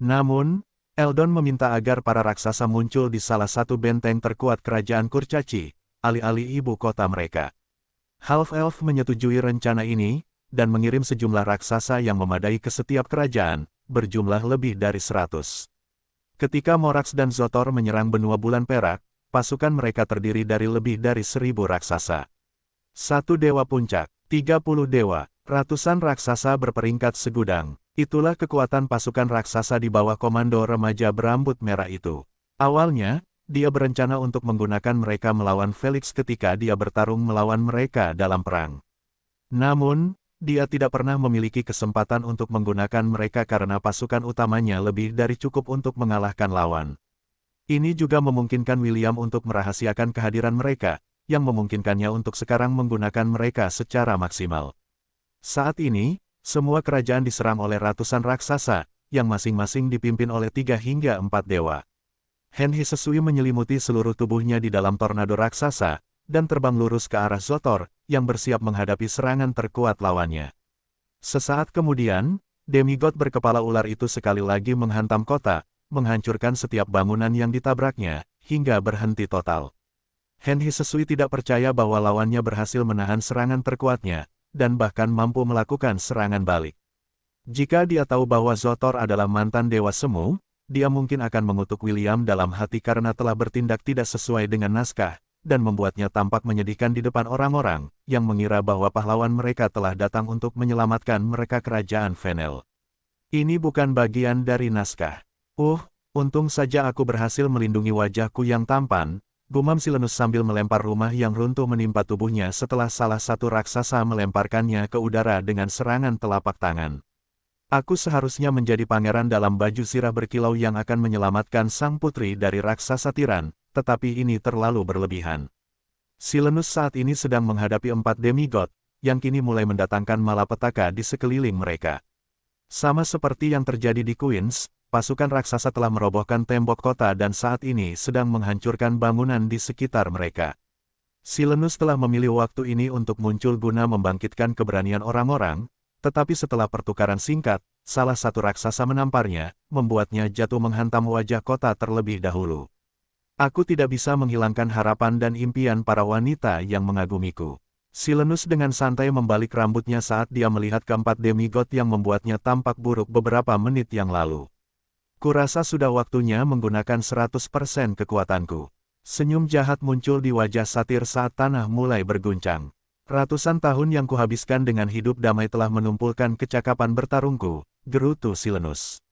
Namun, Eldon meminta agar para raksasa muncul di salah satu benteng terkuat kerajaan Kurcaci, alih-alih ibu kota mereka. Half-elf menyetujui rencana ini, dan mengirim sejumlah raksasa yang memadai ke setiap kerajaan, berjumlah lebih dari 100. Ketika Morax dan Zotor menyerang benua bulan perak, pasukan mereka terdiri dari lebih dari 1000 raksasa. 1 dewa puncak, 30 dewa, ratusan raksasa berperingkat segudang. Itulah kekuatan pasukan raksasa di bawah komando remaja berambut merah itu. Awalnya, dia berencana untuk menggunakan mereka melawan Felix ketika dia bertarung melawan mereka dalam perang. Namun, dia tidak pernah memiliki kesempatan untuk menggunakan mereka karena pasukan utamanya lebih dari cukup untuk mengalahkan lawan. Ini juga memungkinkan William untuk merahasiakan kehadiran mereka, yang memungkinkannya untuk sekarang menggunakan mereka secara maksimal. Saat ini, semua kerajaan diserang oleh ratusan raksasa, yang masing-masing dipimpin oleh 3 hingga 4 dewa. Henhi Sesui menyelimuti seluruh tubuhnya di dalam tornado raksasa, dan terbang lurus ke arah Zotor, yang bersiap menghadapi serangan terkuat lawannya. Sesaat kemudian, demigod berkepala ular itu sekali lagi menghantam kota, menghancurkan setiap bangunan yang ditabraknya, hingga berhenti total. Henhi Sesui tidak percaya bahwa lawannya berhasil menahan serangan terkuatnya, dan bahkan mampu melakukan serangan balik. Jika dia tahu bahwa Zotor adalah mantan Dewa Semu, dia mungkin akan mengutuk William dalam hati karena telah bertindak tidak sesuai dengan naskah, dan membuatnya tampak menyedihkan di depan orang-orang, yang mengira bahwa pahlawan mereka telah datang untuk menyelamatkan mereka kerajaan Venel. Ini bukan bagian dari naskah. Untung saja aku berhasil melindungi wajahku yang tampan, gumam Silenus sambil melempar rumah yang runtuh menimpa tubuhnya setelah salah satu raksasa melemparkannya ke udara dengan serangan telapak tangan. Aku seharusnya menjadi pangeran dalam baju sirah berkilau yang akan menyelamatkan sang putri dari raksasa tiran, tetapi ini terlalu berlebihan. Silenus saat ini sedang menghadapi 4 demigod, yang kini mulai mendatangkan malapetaka di sekeliling mereka. Sama seperti yang terjadi di Queens, pasukan raksasa telah merobohkan tembok kota dan saat ini sedang menghancurkan bangunan di sekitar mereka. Silenus telah memilih waktu ini untuk muncul guna membangkitkan keberanian orang-orang, tetapi setelah pertukaran singkat, salah satu raksasa menamparnya, membuatnya jatuh menghantam wajah kota terlebih dahulu. Aku tidak bisa menghilangkan harapan dan impian para wanita yang mengagumiku. Silenus dengan santai membalik rambutnya saat dia melihat keempat demigod yang membuatnya tampak buruk beberapa menit yang lalu. Kurasa sudah waktunya menggunakan 100% kekuatanku. Senyum jahat muncul di wajah Satir saat tanah mulai berguncang. Ratusan tahun yang kuhabiskan dengan hidup damai telah menumpulkan kecakapan bertarungku, gerutu Silenus.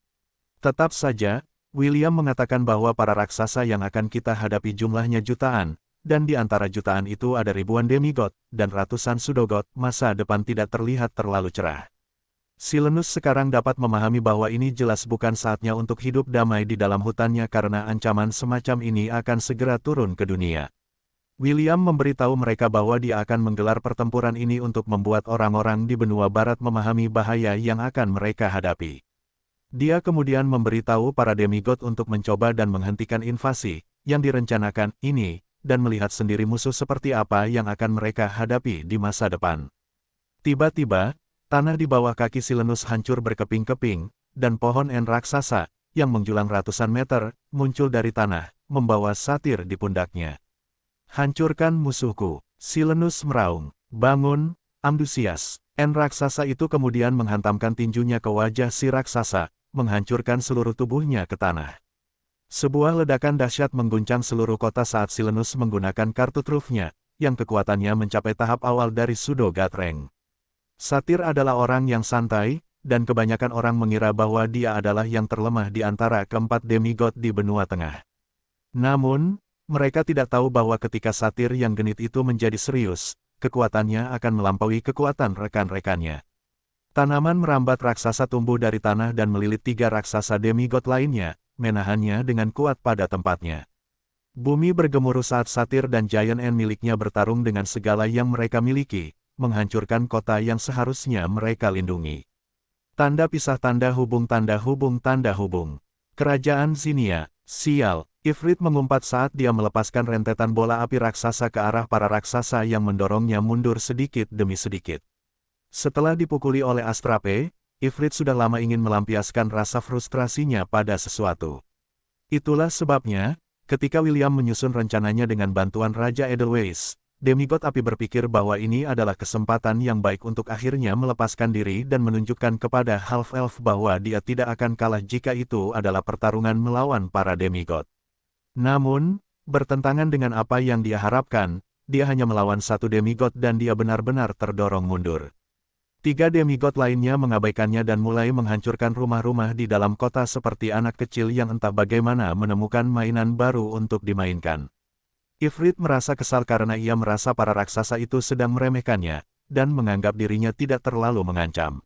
Tetap saja, William mengatakan bahwa para raksasa yang akan kita hadapi jumlahnya jutaan, dan di antara jutaan itu ada ribuan demigod, dan ratusan pseudogod, masa depan tidak terlihat terlalu cerah. Silenus sekarang dapat memahami bahwa ini jelas bukan saatnya untuk hidup damai di dalam hutannya karena ancaman semacam ini akan segera turun ke dunia. William memberitahu mereka bahwa dia akan menggelar pertempuran ini untuk membuat orang-orang di benua barat memahami bahaya yang akan mereka hadapi. Dia kemudian memberitahu para demigod untuk mencoba dan menghentikan invasi yang direncanakan ini, dan melihat sendiri musuh seperti apa yang akan mereka hadapi di masa depan. Tiba-tiba, tanah di bawah kaki Silenus hancur berkeping-keping, dan pohon en raksasa, yang menjulang ratusan meter, muncul dari tanah, membawa Satir di pundaknya. Hancurkan musuhku, Silenus meraung. Bangun, Amdusias. En raksasa itu kemudian menghantamkan tinjunya ke wajah si raksasa, menghancurkan seluruh tubuhnya ke tanah. Sebuah ledakan dahsyat mengguncang seluruh kota saat Silenus menggunakan kartu trufnya, yang kekuatannya mencapai tahap awal dari Pseudo God Rank. Satir adalah orang yang santai, dan kebanyakan orang mengira bahwa dia adalah yang terlemah di antara keempat demigod di benua tengah. Namun, mereka tidak tahu bahwa ketika Satir yang genit itu menjadi serius, kekuatannya akan melampaui kekuatan rekan-rekannya. Tanaman merambat raksasa tumbuh dari tanah dan melilit 3 raksasa demigod lainnya, menahannya dengan kuat pada tempatnya. Bumi bergemuruh saat Satir dan Giant Ant miliknya bertarung dengan segala yang mereka miliki, menghancurkan kota yang seharusnya mereka lindungi. Tanda pisah tanda hubung tanda hubung tanda hubung. Kerajaan Zinia, sial. Ifrit mengumpat saat dia melepaskan rentetan bola api raksasa ke arah para raksasa yang mendorongnya mundur sedikit demi sedikit. Setelah dipukuli oleh Astrape, Ifrit sudah lama ingin melampiaskan rasa frustrasinya pada sesuatu. Itulah sebabnya, ketika William menyusun rencananya dengan bantuan Raja Edelweiss, demigod api berpikir bahwa ini adalah kesempatan yang baik untuk akhirnya melepaskan diri dan menunjukkan kepada Half-Elf bahwa dia tidak akan kalah jika itu adalah pertarungan melawan para demigod. Namun, bertentangan dengan apa yang dia harapkan, dia hanya melawan satu demigod dan dia benar-benar terdorong mundur. 3 demigod lainnya mengabaikannya dan mulai menghancurkan rumah-rumah di dalam kota seperti anak kecil yang entah bagaimana menemukan mainan baru untuk dimainkan. Ifrit merasa kesal karena ia merasa para raksasa itu sedang meremehkannya, dan menganggap dirinya tidak terlalu mengancam.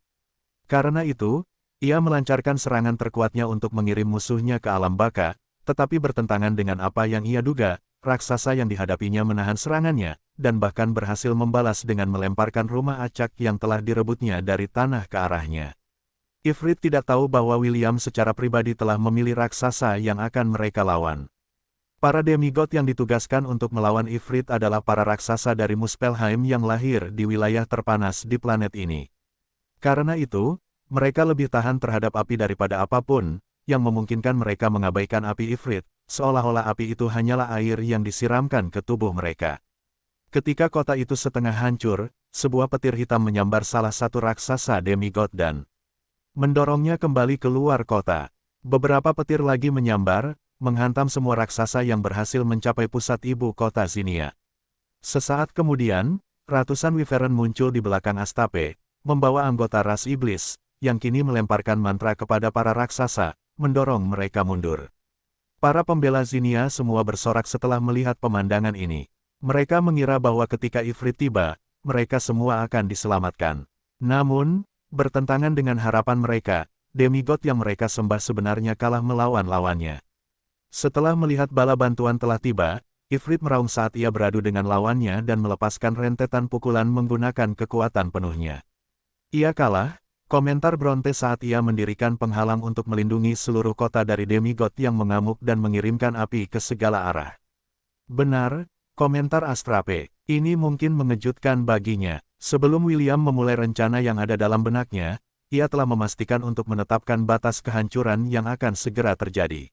Karena itu, ia melancarkan serangan terkuatnya untuk mengirim musuhnya ke alam baka, tetapi bertentangan dengan apa yang ia duga, raksasa yang dihadapinya menahan serangannya, dan bahkan berhasil membalas dengan melemparkan rumah acak yang telah direbutnya dari tanah ke arahnya. Ifrit tidak tahu bahwa William secara pribadi telah memilih raksasa yang akan mereka lawan. Para demigod yang ditugaskan untuk melawan Ifrit adalah para raksasa dari Muspelheim yang lahir di wilayah terpanas di planet ini. Karena itu, mereka lebih tahan terhadap api daripada apapun, yang memungkinkan mereka mengabaikan api Ifrit, seolah-olah api itu hanyalah air yang disiramkan ke tubuh mereka. Ketika kota itu setengah hancur, sebuah petir hitam menyambar salah satu raksasa demigod dan mendorongnya kembali keluar kota. Beberapa petir lagi menyambar, menghantam semua raksasa yang berhasil mencapai pusat ibu kota Zinia. Sesaat kemudian, ratusan Wyvern muncul di belakang Astape, membawa anggota ras iblis, yang kini melemparkan mantra kepada para raksasa, mendorong mereka mundur. Para pembela Zinia semua bersorak setelah melihat pemandangan ini. Mereka mengira bahwa ketika Ifrit tiba, mereka semua akan diselamatkan. Namun, bertentangan dengan harapan mereka, demigod yang mereka sembah sebenarnya kalah melawan lawannya. Setelah melihat bala bantuan telah tiba, Ifrit meraung saat ia beradu dengan lawannya dan melepaskan rentetan pukulan menggunakan kekuatan penuhnya. Ia kalah, komentar Bronte saat ia mendirikan penghalang untuk melindungi seluruh kota dari demigod yang mengamuk dan mengirimkan api ke segala arah. Benar, komentar Astrape, ini mungkin mengejutkan baginya. Sebelum William memulai rencana yang ada dalam benaknya, ia telah memastikan untuk menetapkan batas kehancuran yang akan segera terjadi.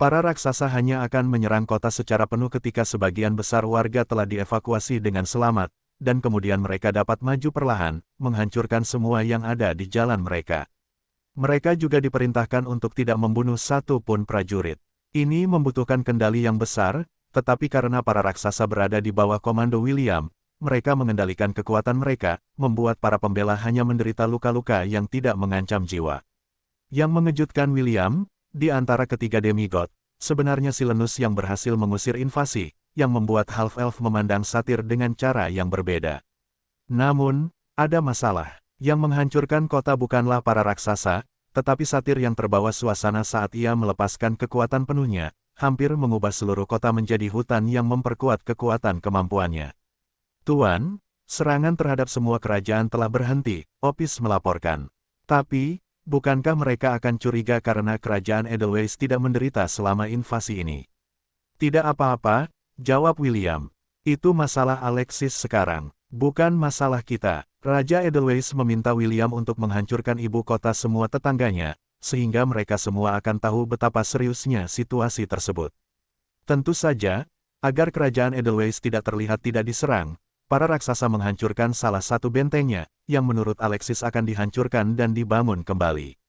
Para raksasa hanya akan menyerang kota secara penuh ketika sebagian besar warga telah dievakuasi dengan selamat, dan kemudian mereka dapat maju perlahan, menghancurkan semua yang ada di jalan mereka. Mereka juga diperintahkan untuk tidak membunuh satu pun prajurit. Ini membutuhkan kendali yang besar, tetapi karena para raksasa berada di bawah komando William, mereka mengendalikan kekuatan mereka, membuat para pembela hanya menderita luka-luka yang tidak mengancam jiwa. Yang mengejutkan William, di antara ketiga demigod, sebenarnya Silenus yang berhasil mengusir invasi, yang membuat Half-Elf memandang satir dengan cara yang berbeda. Namun, ada masalah. Yang menghancurkan kota bukanlah para raksasa, tetapi satir yang terbawa suasana saat ia melepaskan kekuatan penuhnya, hampir mengubah seluruh kota menjadi hutan yang memperkuat kekuatan kemampuannya. Tuan, serangan terhadap semua kerajaan telah berhenti, Opis melaporkan. Tapi, bukankah mereka akan curiga karena kerajaan Edelweiss tidak menderita selama invasi ini? Tidak apa-apa, jawab William. Itu masalah Alexis sekarang, bukan masalah kita. Raja Edelweiss meminta William untuk menghancurkan ibu kota semua tetangganya, sehingga mereka semua akan tahu betapa seriusnya situasi tersebut. Tentu saja, agar kerajaan Edelweiss tidak terlihat tidak diserang, para raksasa menghancurkan salah satu bentengnya, yang menurut Alexis akan dihancurkan dan dibangun kembali.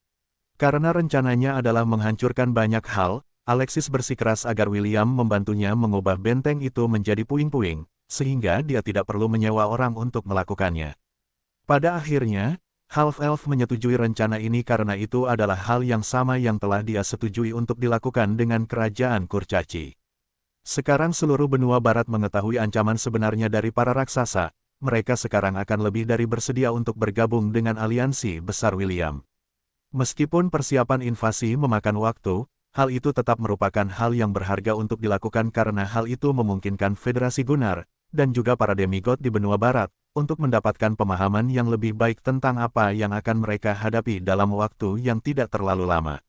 Karena rencananya adalah menghancurkan banyak hal, Alexis bersikeras agar William membantunya mengubah benteng itu menjadi puing-puing, sehingga dia tidak perlu menyewa orang untuk melakukannya. Pada akhirnya, Half-Elf menyetujui rencana ini karena itu adalah hal yang sama yang telah dia setujui untuk dilakukan dengan kerajaan Kurcaci. Sekarang seluruh benua barat mengetahui ancaman sebenarnya dari para raksasa, mereka sekarang akan lebih dari bersedia untuk bergabung dengan aliansi besar William. Meskipun persiapan invasi memakan waktu, hal itu tetap merupakan hal yang berharga untuk dilakukan karena hal itu memungkinkan Federasi Gunnar, dan juga para demigod di benua barat, untuk mendapatkan pemahaman yang lebih baik tentang apa yang akan mereka hadapi dalam waktu yang tidak terlalu lama.